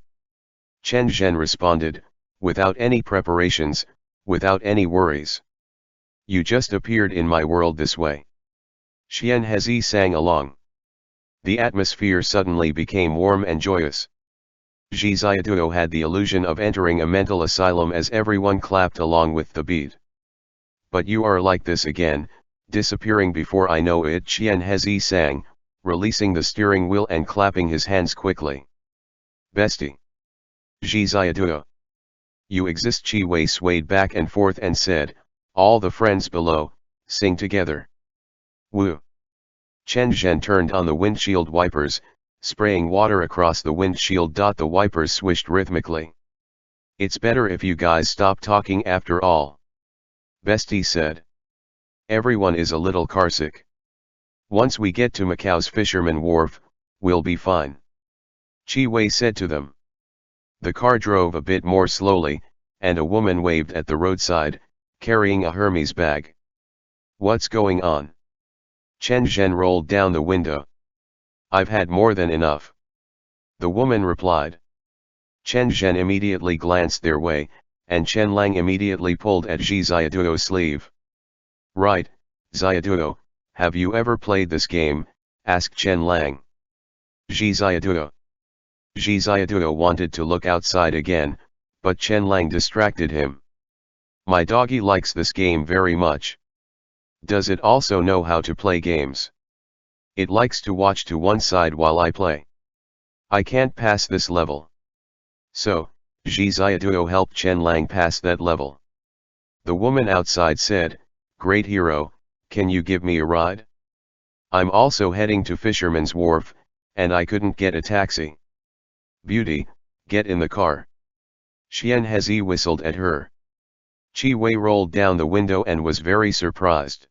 Chen Zhen responded, "Without any preparations, without any worries. You just appeared in my world this way." Xianhezi sang along. The atmosphere suddenly became warm and joyous. Zhi Xiaoduo had the illusion of entering a mental asylum as everyone clapped along with the beat. "But you are like this again, disappearing before I know it," Xianhezi sang, releasing the steering wheel and clapping his hands quickly. "Bestie." Zhi Xiaoduo. "You exist." Chiwei swayed back and forth and said, "All the friends below, sing together." Woo. Chen Zhen turned on the windshield wipers, spraying water across the windshield. The wipers swished rhythmically. "It's better if you guys stop talking after all," Bestie said. "Everyone is a little carsick. Once we get to Macau's Fisherman Wharf, we'll be fine," Chiwei said to them. The car drove a bit more slowly, and a woman waved at the roadside, carrying a Hermes bag. "What's going on?" Chen Zhen rolled down the window. "I've had more than enough," the woman replied. Chen Zhen immediately glanced their way, and Chen Lang immediately pulled at Zhi Xiaoduo's sleeve. "Right, Xiaoduo, have you ever played this game?" asked Chen Lang. Zhi Xiaoduo wanted to look outside again, but Chen Lang distracted him. "My doggy likes this game very much. Does it also know how to play games? It likes to watch to one side while I play. I can't pass this level." So, Zhi Xiaoduo helped Chen Lang pass that level. The woman outside said, "Great hero, can you give me a ride? I'm also heading to Fisherman's Wharf, and I couldn't get a taxi." "Beauty, get in the car." Xianhezi whistled at her. Chiwei rolled down the window and was very surprised.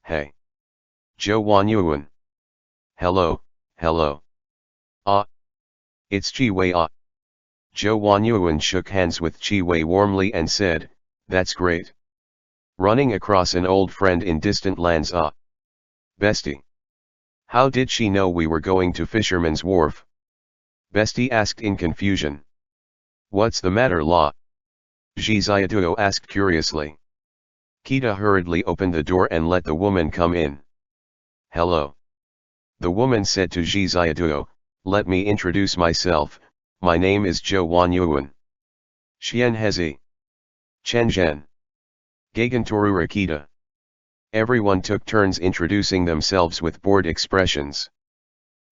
"Hey. Zhou Wanyuan. Hello." "Ah. It's Chiwei." "Ah." Zhou Wanyuan shook hands with Chiwei warmly and said, "That's great. Running across an old friend in distant lands." "Ah. Bestie. How did she know we were going to Fisherman's Wharf?" Bestie asked in confusion. "What's the matter, La?" Zhi Xiaoduo asked curiously. Kita hurriedly opened the door and let the woman come in. "Hello." The woman said to Zhi Xiaoduo, "Let me introduce myself, my name is Zhou Wanyuan. Xianhezi. Chen Zhen. Gagantorura Kita." Everyone took turns introducing themselves with bored expressions.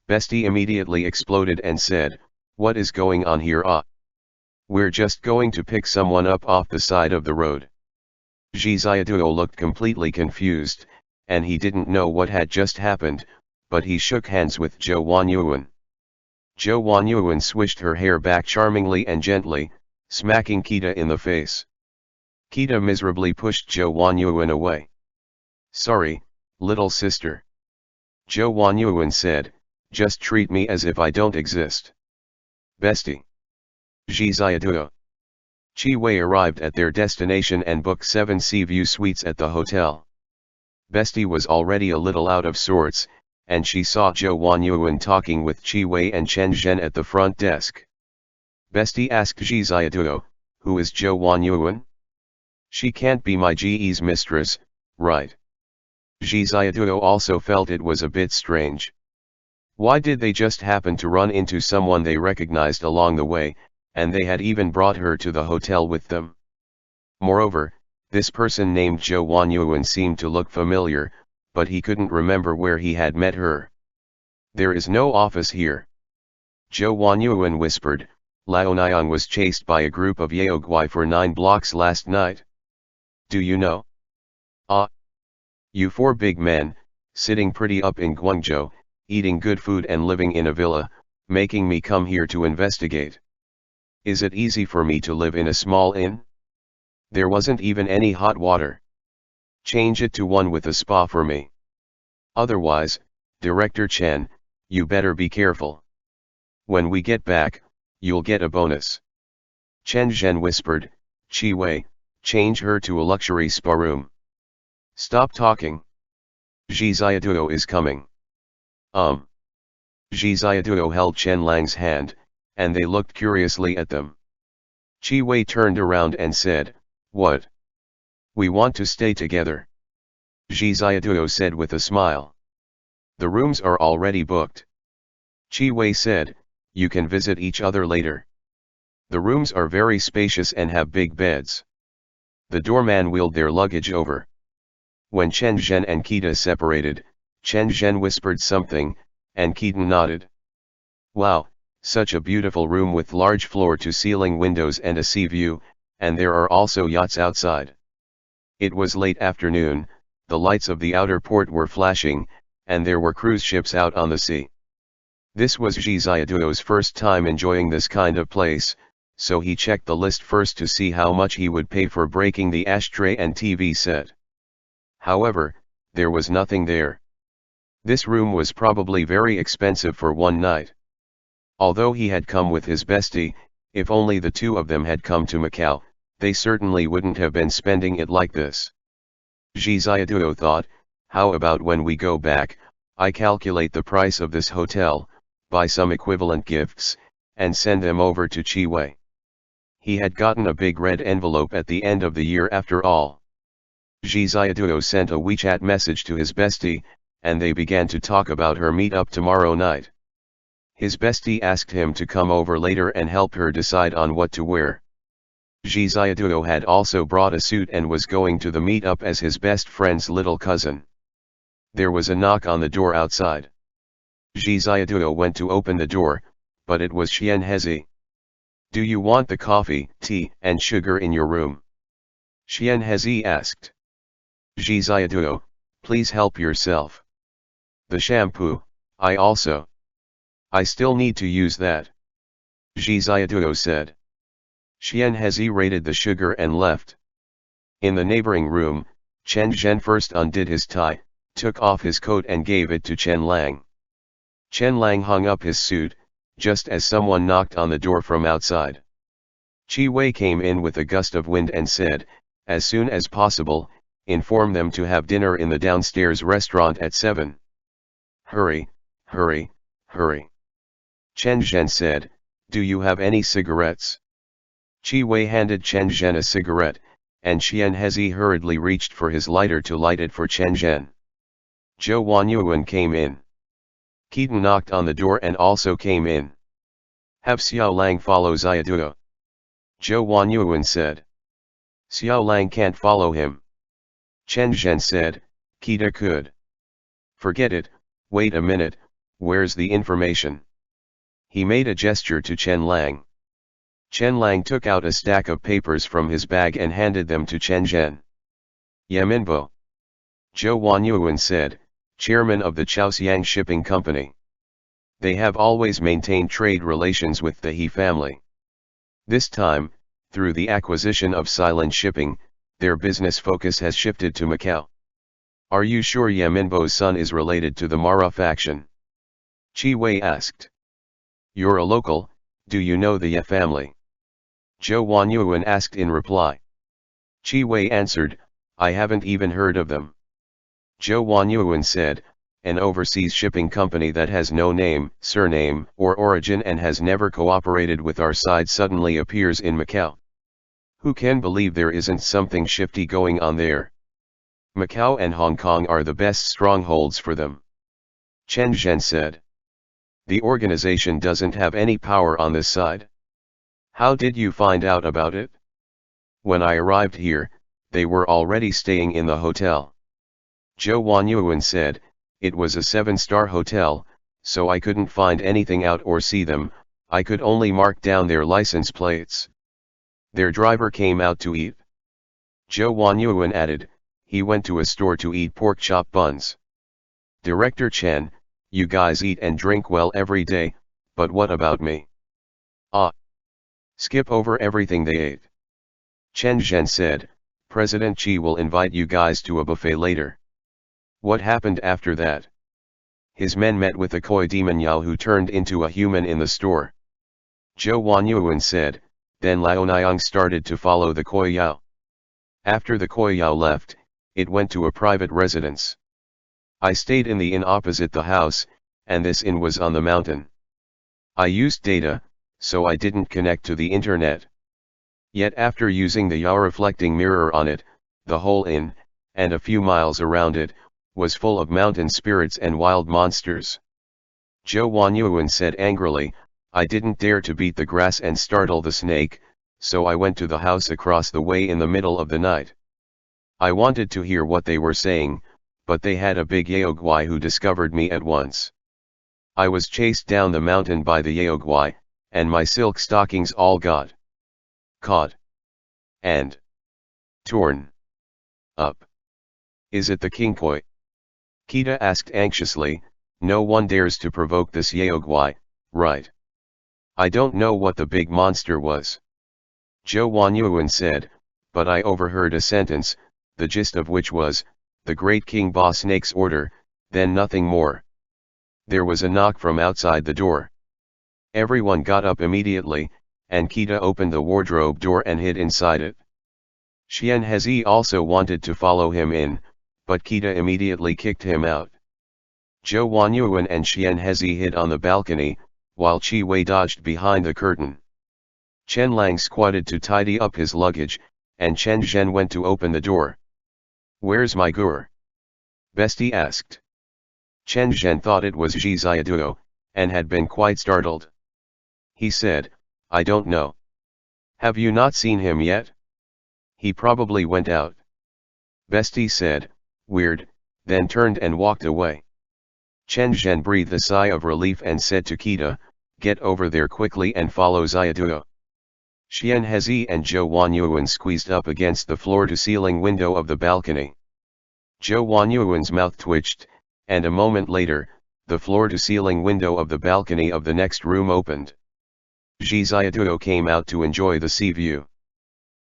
Bestie immediately exploded and said, What is going on here? Ah. We're just going to pick someone up off the side of the road. Zhi Xiaoduo looked completely confused, and he didn't know what had just happened, but he shook hands with Zhou Wanyuan. Zhou Wanyuan swished her hair back charmingly and gently, smacking Kita in the face. Kita miserably pushed Zhou Wanyuan away. Sorry, little sister. Zhou Wanyuan said, just treat me as if I don't exist. Bestie. Zhi Xiaoduo. Qi Wei arrived at their destination and booked 7 sea view suites at the hotel. Bestie was already a little out of sorts, and she saw Zhou Wanyuan talking with Qi Wei and Chen Zhen at the front desk. Bestie asked Zhi Xiaoduo, who is Zhou Wanyuan? She can't be my GE's mistress, right? Zhi Xiaoduo also felt it was a bit strange. Why did they just happen to run into someone they recognized along the way, and they had even brought her to the hotel with them? Moreover, this person named Zhou Wanyuan seemed to look familiar, but he couldn't remember where he had met her. There is no office here. Zhou Wanyuan whispered, Lao Niang was chased by a group of Yaoguai for 9 blocks last night. Do you know? Ah. You 4 big men, sitting pretty up in Guangzhou, eating good food and living in a villa, making me come here to investigate. Is it easy for me to live in a small inn? There wasn't even any hot water. Change it to one with a spa for me. Otherwise, Director Chen, you better be careful. When we get back, you'll get a bonus. Chen Zhen whispered, Qi Wei, change her to a luxury spa room. Stop talking. Zhi Xiaoduo is coming. Zhi Xiaoduo held Chen Lang's hand, and they looked curiously at them. Qi Wei turned around and said, What? We want to stay together. Zhi Xiaoduo said with a smile. The rooms are already booked. Qi Wei said, you can visit each other later. The rooms are very spacious and have big beds. The doorman wheeled their luggage over. When Chen Zhen and Kita separated, Chen Zhen whispered something, and Kita nodded. Wow, such a beautiful room with large floor-to-ceiling windows and a sea view, and there are also yachts outside. It was late afternoon, the lights of the outer port were flashing, and there were cruise ships out on the sea. This was Zhi Xiaoduo's first time enjoying this kind of place, so he checked the list first to see how much he would pay for breaking the ashtray and TV set. However, there was nothing there. This room was probably very expensive for one night. Although he had come with his bestie, if only the 2 of them had come to Macau, they certainly wouldn't have been spending it like this. Zhi Xiaoduo thought, how about when we go back, I calculate the price of this hotel, buy some equivalent gifts, and send them over to Qi Wei. He had gotten a big red envelope at the end of the year after all. Zhi Xiaoduo sent a WeChat message to his bestie, and they began to talk about her meet-up tomorrow night. His bestie asked him to come over later and help her decide on what to wear. Zhi Xiaoduo had also brought a suit and was going to the meet-up as his best friend's little cousin. There was a knock on the door outside. Zhi Xiaoduo went to open the door, but it was Xian Hezi. Do you want the coffee, tea, and sugar in your room? Xian Hezi asked. Zhi Xiaoduo, please help yourself. The shampoo, I also. I still need to use that. Zhi Xiaoduo said. Xian Hezi raided the sugar and left. In the neighboring room, Chen Zhen first undid his tie, took off his coat and gave it to Chen Lang. Chen Lang hung up his suit, just as someone knocked on the door from outside. Qi Wei came in with a gust of wind and said, as soon as possible, inform them to have dinner in the downstairs restaurant at 7. Hurry, hurry, hurry. Chen Zhen said, do you have any cigarettes? Qi Wei handed Chen Zhen a cigarette, and Xian Hezi hurriedly reached for his lighter to light it for Chen Zhen. Zhou Wanyuan came in. Keaton knocked on the door and also came in. Have Xiao Lang follow Xiaoduo. Zhou Wanyuan said. Xiao Lang can't follow him. Chen Zhen said, Kita could. Forget it, wait a minute, where's the information? He made a gesture to Chen Lang. Chen Lang took out a stack of papers from his bag and handed them to Chen Zhen. Yaminbo. Zhou Wanyuan said, chairman of the Chaosiang Shipping Company. They have always maintained trade relations with the He family. This time, through the acquisition of Silent Shipping, their business focus has shifted to Macau. Are you sure Yaminbo's son is related to the Mara faction? Qi Wei asked. You're a local, do you know the Ye family? Zhou Wanyuan asked in reply. Qi Wei answered, I haven't even heard of them. Zhou Wanyuan said, an overseas shipping company that has no name, surname, or origin and has never cooperated with our side suddenly appears in Macau. Who can believe there isn't something shifty going on there? Macau and Hong Kong are the best strongholds for them. Chen Zhen said. The organization doesn't have any power on this side. How did you find out about it? When I arrived here, they were already staying in the hotel. Zhou Wanyuan said, it was a 7-star hotel, so I couldn't find anything out or see them, I could only mark down their license plates. Their driver came out to eat. Zhou Wanyuan added, he went to a store to eat pork chop buns. Director Chen, you guys eat and drink well every day, but what about me? Ah. Skip over everything they ate. Chen Zhen said, President Qi will invite you guys to a buffet later. What happened after that? His men met with a koi demon Yao who turned into a human in the store. Zhou Wanyuan said, then Lao Niang started to follow the koi Yao. After the koi Yao left, it went to a private residence. I stayed in the inn opposite the house, and this inn was on the mountain. I used data, so I didn't connect to the internet. Yet after using the Yao reflecting mirror on it, the whole inn, and a few miles around it, was full of mountain spirits and wild monsters. Zhou Wanyuan said angrily, I didn't dare to beat the grass and startle the snake, so I went to the house across the way in the middle of the night. I wanted to hear what they were saying, but they had a big Yaogwai who discovered me at once. I was chased down the mountain by the Yaogwai, and my silk stockings all got caught and torn up. Is it the king koi? Kita asked anxiously, no one dares to provoke this Yaogwai, right? I don't know what the big monster was. Zhou Wanyuan said, but I overheard a sentence, the gist of which was, the great king Ba Snake's order, then nothing more. There was a knock from outside the door. Everyone got up immediately, and Kita opened the wardrobe door and hid inside it. Xian Hezi also wanted to follow him in, but Kita immediately kicked him out. Zhou Wanyuan and Xian Hezi hid on the balcony, while Qi Wei dodged behind the curtain. Chen Lang squatted to tidy up his luggage, and Chen Zhen went to open the door. Where's my gur? Bestie asked. Chen Zhen thought it was Zhi Ziaduo, and had been quite startled. He said, I don't know. Have you not seen him yet? He probably went out. Bestie said, weird, then turned and walked away. Chen Zhen breathed a sigh of relief and said to Kita, get over there quickly and follow Ziaduo. Xian Hezi and Zhou Wanyuan squeezed up against the floor-to-ceiling window of the balcony. Zhou Wanyuan's mouth twitched, and a moment later, the floor-to-ceiling window of the balcony of the next room opened. Zhi Ziaduo came out to enjoy the sea view.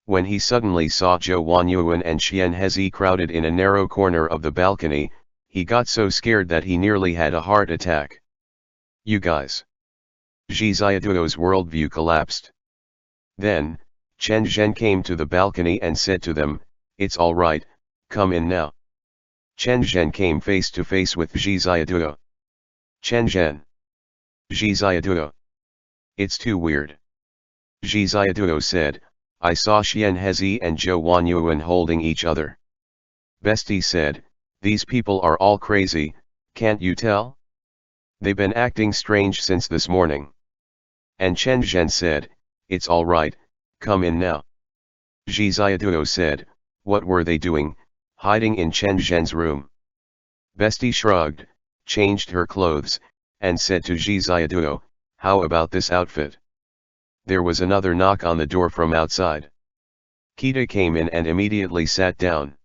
When he suddenly saw Zhou Wanyuan and Xian Hezi crowded in a narrow corner of the balcony, he got so scared that he nearly had a heart attack. You guys. Zhi Ziaduo's worldview collapsed. Then, Chen Zhen came to the balcony and said to them, it's all right, come in now. Chen Zhen came face to face with Zhi Ziaduo. Chen Zhen. Zhi Ziaduo. It's too weird. Zhi Ziaduo said, I saw Xian Hezi and Zhou Wanyuan holding each other. Bestie said, these people are all crazy, can't you tell? They've been acting strange since this morning. And Chen Zhen said, it's all right, come in now. Zhi Ziaduo said, what were they doing, hiding in Chen Zhen's room? Bestie shrugged, changed her clothes, and said to Zhi Ziaduo, How about this outfit? There was another knock on the door from outside. Kita came in and immediately sat down.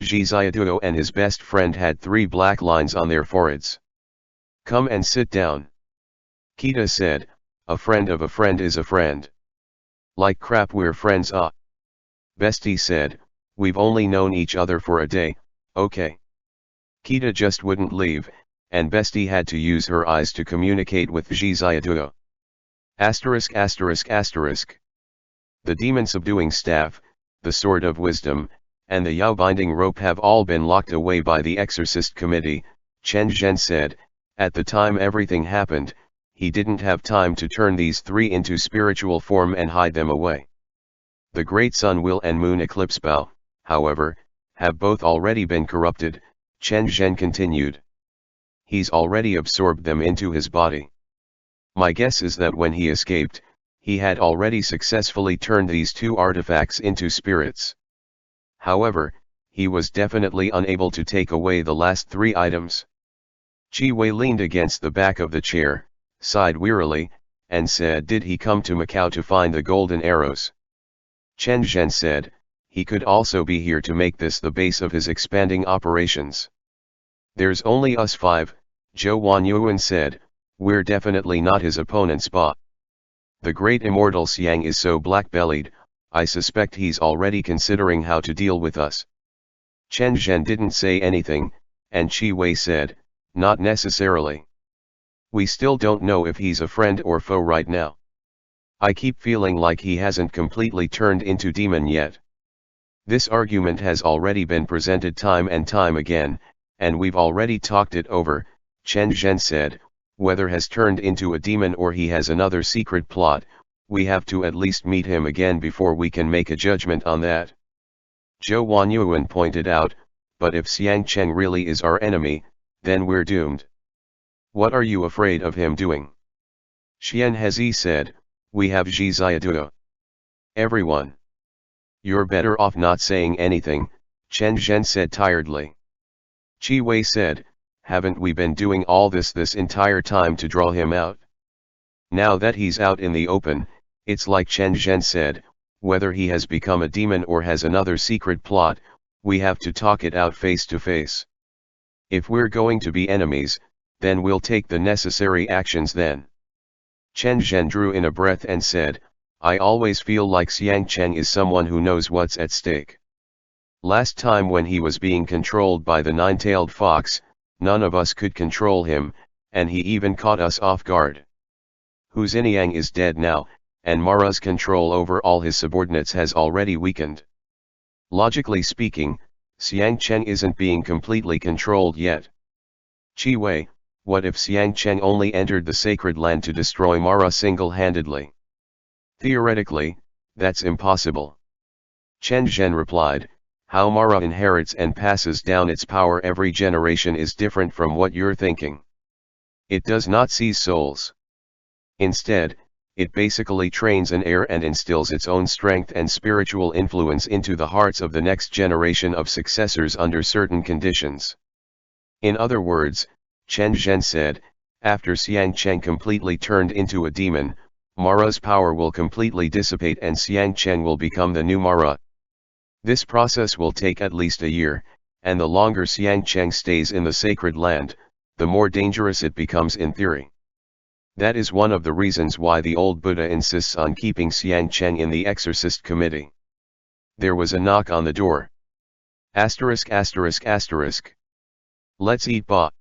Ji Xiaoduo and his best friend had 3 black lines on their foreheads. Come and sit down. Kita said, a friend of a friend is a friend. Like crap, we're friends. Bestie said, we've only known each other for a day, okay. Kita just wouldn't leave, and Bestie had to use her eyes to communicate with Ji Xiaoduo. ******. The demon subduing staff, the sword of wisdom, and the Yao binding rope have all been locked away by the Exorcist committee, Chen Zhen said. At the time everything happened, he didn't have time to turn these 3 into spiritual form and hide them away. The great sun will and moon eclipse Bao, however, have both already been corrupted, Chen Zhen continued. He's already absorbed them into his body. My guess is that when he escaped, he had already successfully turned these 2 artifacts into spirits. However, he was definitely unable to take away the last 3 items. Chi Wei leaned against the back of the chair, sighed wearily, and said, did he come to Macau to find the golden arrows? Chen Zhen said, he could also be here to make this the base of his expanding operations. There's only us 5, Zhou Wanyuan said, we're definitely not his opponents. The great immortal Xiang is so black-bellied, I suspect he's already considering how to deal with us. Chen Zhen didn't say anything, and Chi Wei said, not necessarily. We still don't know if he's a friend or foe right now. I keep feeling like he hasn't completely turned into demon yet. This argument has already been presented time and time again, and we've already talked it over, Chen Zhen said. Whether has turned into a demon or he has another secret plot, we have to at least meet him again before we can make a judgment on that. Zhou Wanyuan pointed out, but if Xiang Cheng really is our enemy, then we're doomed. What are you afraid of him doing? Xian Hezi said, we have Ji Xiaoduo. Everyone. You're better off not saying anything, Chen Zhen said tiredly. Chi Wei said, haven't we been doing all this entire time to draw him out? Now that he's out in the open, it's like Chen Zhen said, whether he has become a demon or has another secret plot, we have to talk it out face to face. If we're going to be enemies, then we'll take the necessary actions then. Chen Zhen drew in a breath and said, I always feel like Xiang Cheng is someone who knows what's at stake. Last time when he was being controlled by the 9-tailed fox, none of us could control him, and he even caught us off guard. Hu Xiniang is dead now, and Mara's control over all his subordinates has already weakened. Logically speaking, Xiang Cheng isn't being completely controlled yet. Chi Wei, what if Xiang Cheng only entered the sacred land to destroy Mara single-handedly? Theoretically, that's impossible. Chen Zhen replied, how Mara inherits and passes down its power every generation is different from what you're thinking. It does not seize souls. Instead, it basically trains an heir and instills its own strength and spiritual influence into the hearts of the next generation of successors under certain conditions. In other words, Chen Zhen said, after Xiang Cheng completely turned into a demon, Mara's power will completely dissipate and Xiang Cheng will become the new Mara. This process will take at least a year, and the longer Xiang Cheng stays in the sacred land, the more dangerous it becomes in theory. That is one of the reasons why the old Buddha insists on keeping Xiang Cheng in the Exorcist committee. There was a knock on the door. ******. Let's eat ba.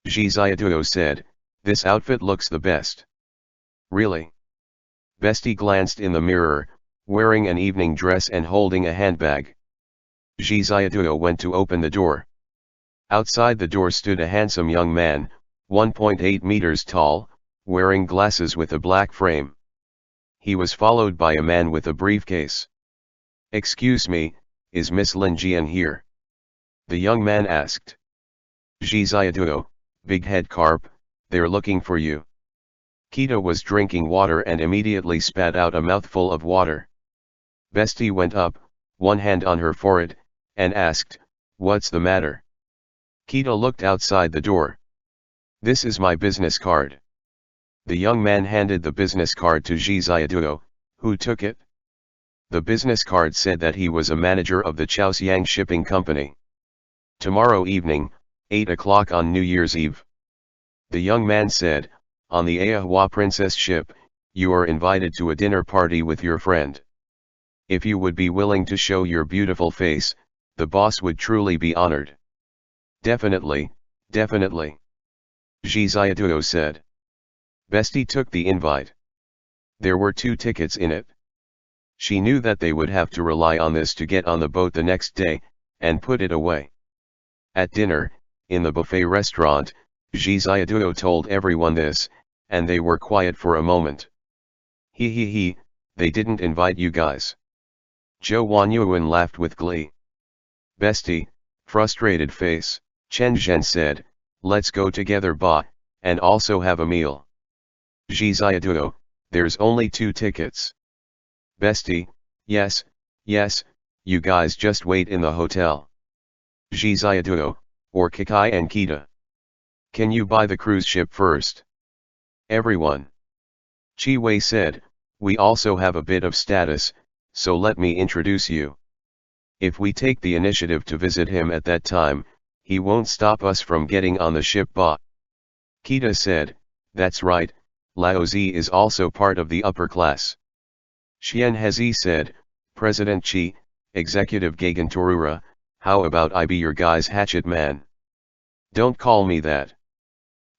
Ji Xiaoduo said, this outfit looks the best. Really? Bestie glanced in the mirror, wearing an evening dress and holding a handbag. Ji Xiaoduo went to open the door. Outside the door stood a handsome young man, 1.8 meters tall, wearing glasses with a black frame. He was followed by a man with a briefcase. Excuse me, is Miss Lin Jian here? The young man asked. Ji Xiaoduo, big head carp, they're looking for you. Kita was drinking water and immediately spat out a mouthful of water. Bestie went up, one hand on her forehead, and asked, what's the matter? Kita looked outside the door. This is my business card. The young man handed the business card to Ji Xiaoduo, who took it. The business card said that he was a manager of the Chaoxiang Shipping Company. Tomorrow evening, 8 o'clock on New Year's Eve. The young man said, on the Ahua Princess ship, you are invited to a dinner party with your friend. If you would be willing to show your beautiful face, the boss would truly be honored. Definitely, definitely. Ji Xiaoduo said. Bestie took the invite. There were 2 tickets in it. She knew that they would have to rely on this to get on the boat the next day, and put it away. At dinner, in the buffet restaurant, Ji Xiaoduo told everyone this, and they were quiet for a moment. He, they didn't invite you guys. Zhou Wanyuan laughed with glee. Bestie, frustrated face, Chen Zhen said, let's go together ba, and also have a meal. Ji Xiaoduo, there's only 2 tickets. Bestie, yes, you guys just wait in the hotel. Ji Xiaoduo, or Kakai and Kita. Can you buy the cruise ship first? Everyone. Chi Wei said, we also have a bit of status, so let me introduce you. If we take the initiative to visit him at that time, he won't stop us from getting on the ship ba. Kita said, that's right, Lao Zi is also part of the upper class. Xian Hezi said, President Chi, Executive Gagantorura, how about I be your guy's hatchet man? Don't call me that.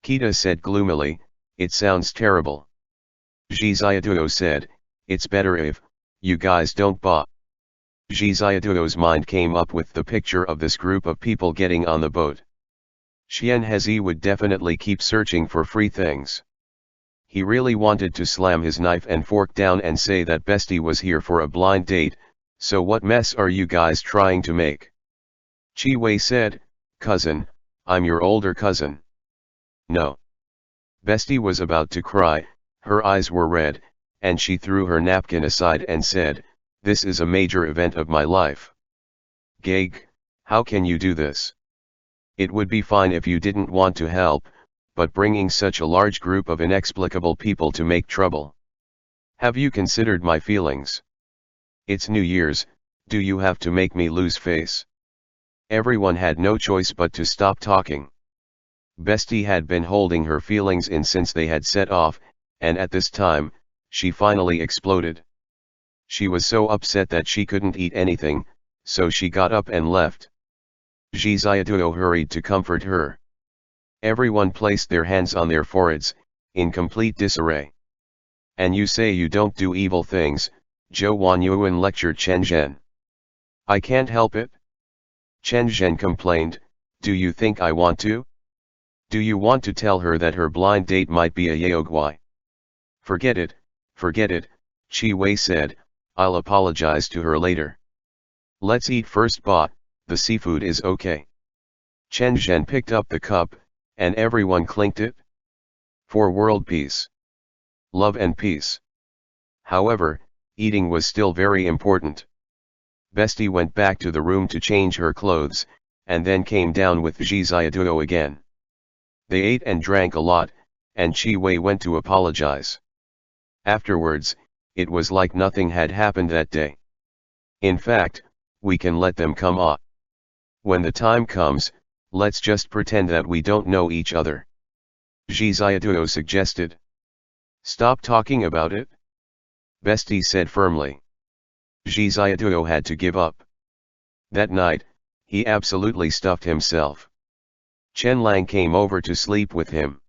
Kita said gloomily, it sounds terrible. Ji Xiaoduo said, it's better if, you guys don't ba. Ji Xiaoduo's mind came up with the picture of this group of people getting on the boat. Xian Hezi would definitely keep searching for free things. He really wanted to slam his knife and fork down and say that Bestie was here for a blind date, so what mess are you guys trying to make? Chi Wei said, cousin, I'm your older cousin. No. Bestie was about to cry, her eyes were red, and she threw her napkin aside and said, this is a major event of my life. Gag, how can you do this? It would be fine if you didn't want to help, but bringing such a large group of inexplicable people to make trouble. Have you considered my feelings? It's New Year's, do you have to make me lose face? Everyone had no choice but to stop talking. Bestie had been holding her feelings in since they had set off, and at this time, she finally exploded. She was so upset that she couldn't eat anything, so she got up and left. Ji Xiaoduo hurried to comfort her. Everyone placed their hands on their foreheads, in complete disarray. And you say you don't do evil things, Zhou Wanyuan lectured Chen Zhen. I can't help it. Chen Zhen complained, do you think I want to? Do you want to tell her that her blind date might be a yaoguai? Forget it, Chi Wei said, I'll apologize to her later. Let's eat first ba, the seafood is okay. Chen Zhen picked up the cup, and everyone clinked it. For world peace. Love and peace. However, eating was still very important. Bestie went back to the room to change her clothes, and then came down with Ji Xiaoduo again. They ate and drank a lot, and Chi Wei went to apologize. Afterwards, it was like nothing had happened that day. In fact, we can let them come on. When the time comes, let's just pretend that we don't know each other. Ji Xiaoduo suggested. Stop talking about it. Bestie said firmly. Ji Xiaoduo had to give up. That night, he absolutely stuffed himself. Chen Lang came over to sleep with him.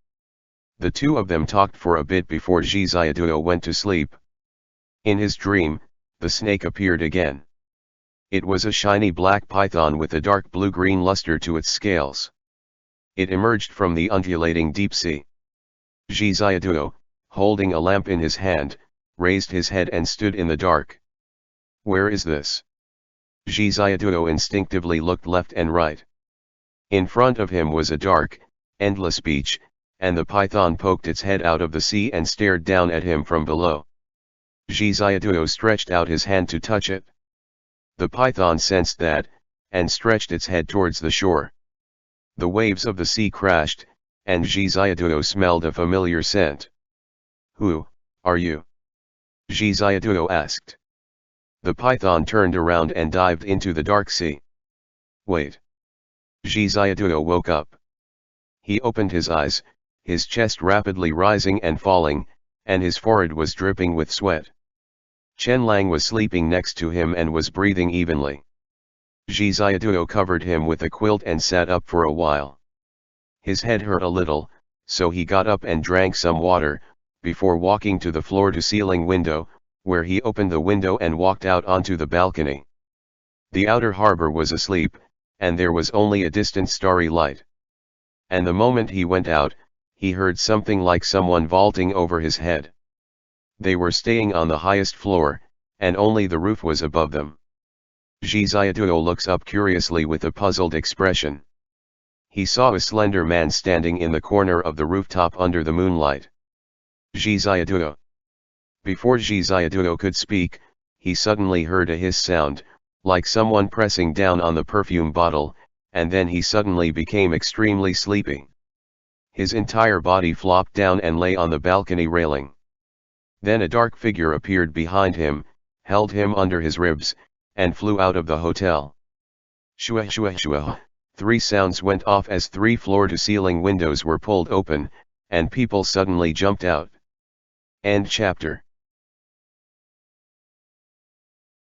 The two of them talked for a bit before Ji Xiaoduo went to sleep. In his dream, the snake appeared again. It was a shiny black python with a dark blue-green luster to its scales. It emerged from the undulating deep sea. Ji Xiaoduo, holding a lamp in his hand, raised his head and stood in the dark. Where is this? Ji Xiaoduo instinctively looked left and right. In front of him was a dark, endless beach, and the python poked its head out of the sea and stared down at him from below. Ji Xiaoduo stretched out his hand to touch it. The python sensed that, and stretched its head towards the shore. The waves of the sea crashed, and Ji Xiaoduo smelled a familiar scent. Who are you? Zhi Xiaoduo asked. The python turned around and dived into the dark sea. Wait. Zhi Xiaoduo woke up. He opened his eyes, his chest rapidly rising and falling, and his forehead was dripping with sweat. Chen Lang was sleeping next to him and was breathing evenly. Zhi Xiaoduo covered him with a quilt and sat up for a while. His head hurt a little, so he got up and drank some water, before walking to the floor-to-ceiling window, where he opened the window and walked out onto the balcony. The outer harbor was asleep, and there was only a distant starry light. And the moment he went out, he heard something like someone vaulting over his head. They were staying on the highest floor, and only the roof was above them. Zhi Xiaoduo looks up curiously with a puzzled expression. He saw a slender man standing in the corner of the rooftop under the moonlight. Zhi Xiaoduo. Before Zhi Xiaoduo could speak, he suddenly heard a hiss sound, like someone pressing down on the perfume bottle, and then he suddenly became extremely sleepy. His entire body flopped down and lay on the balcony railing. Then a dark figure appeared behind him, held him under his ribs, and flew out of the hotel. Shua shua shua. 3 sounds went off as 3 floor-to-ceiling windows were pulled open, and people suddenly jumped out. End chapter.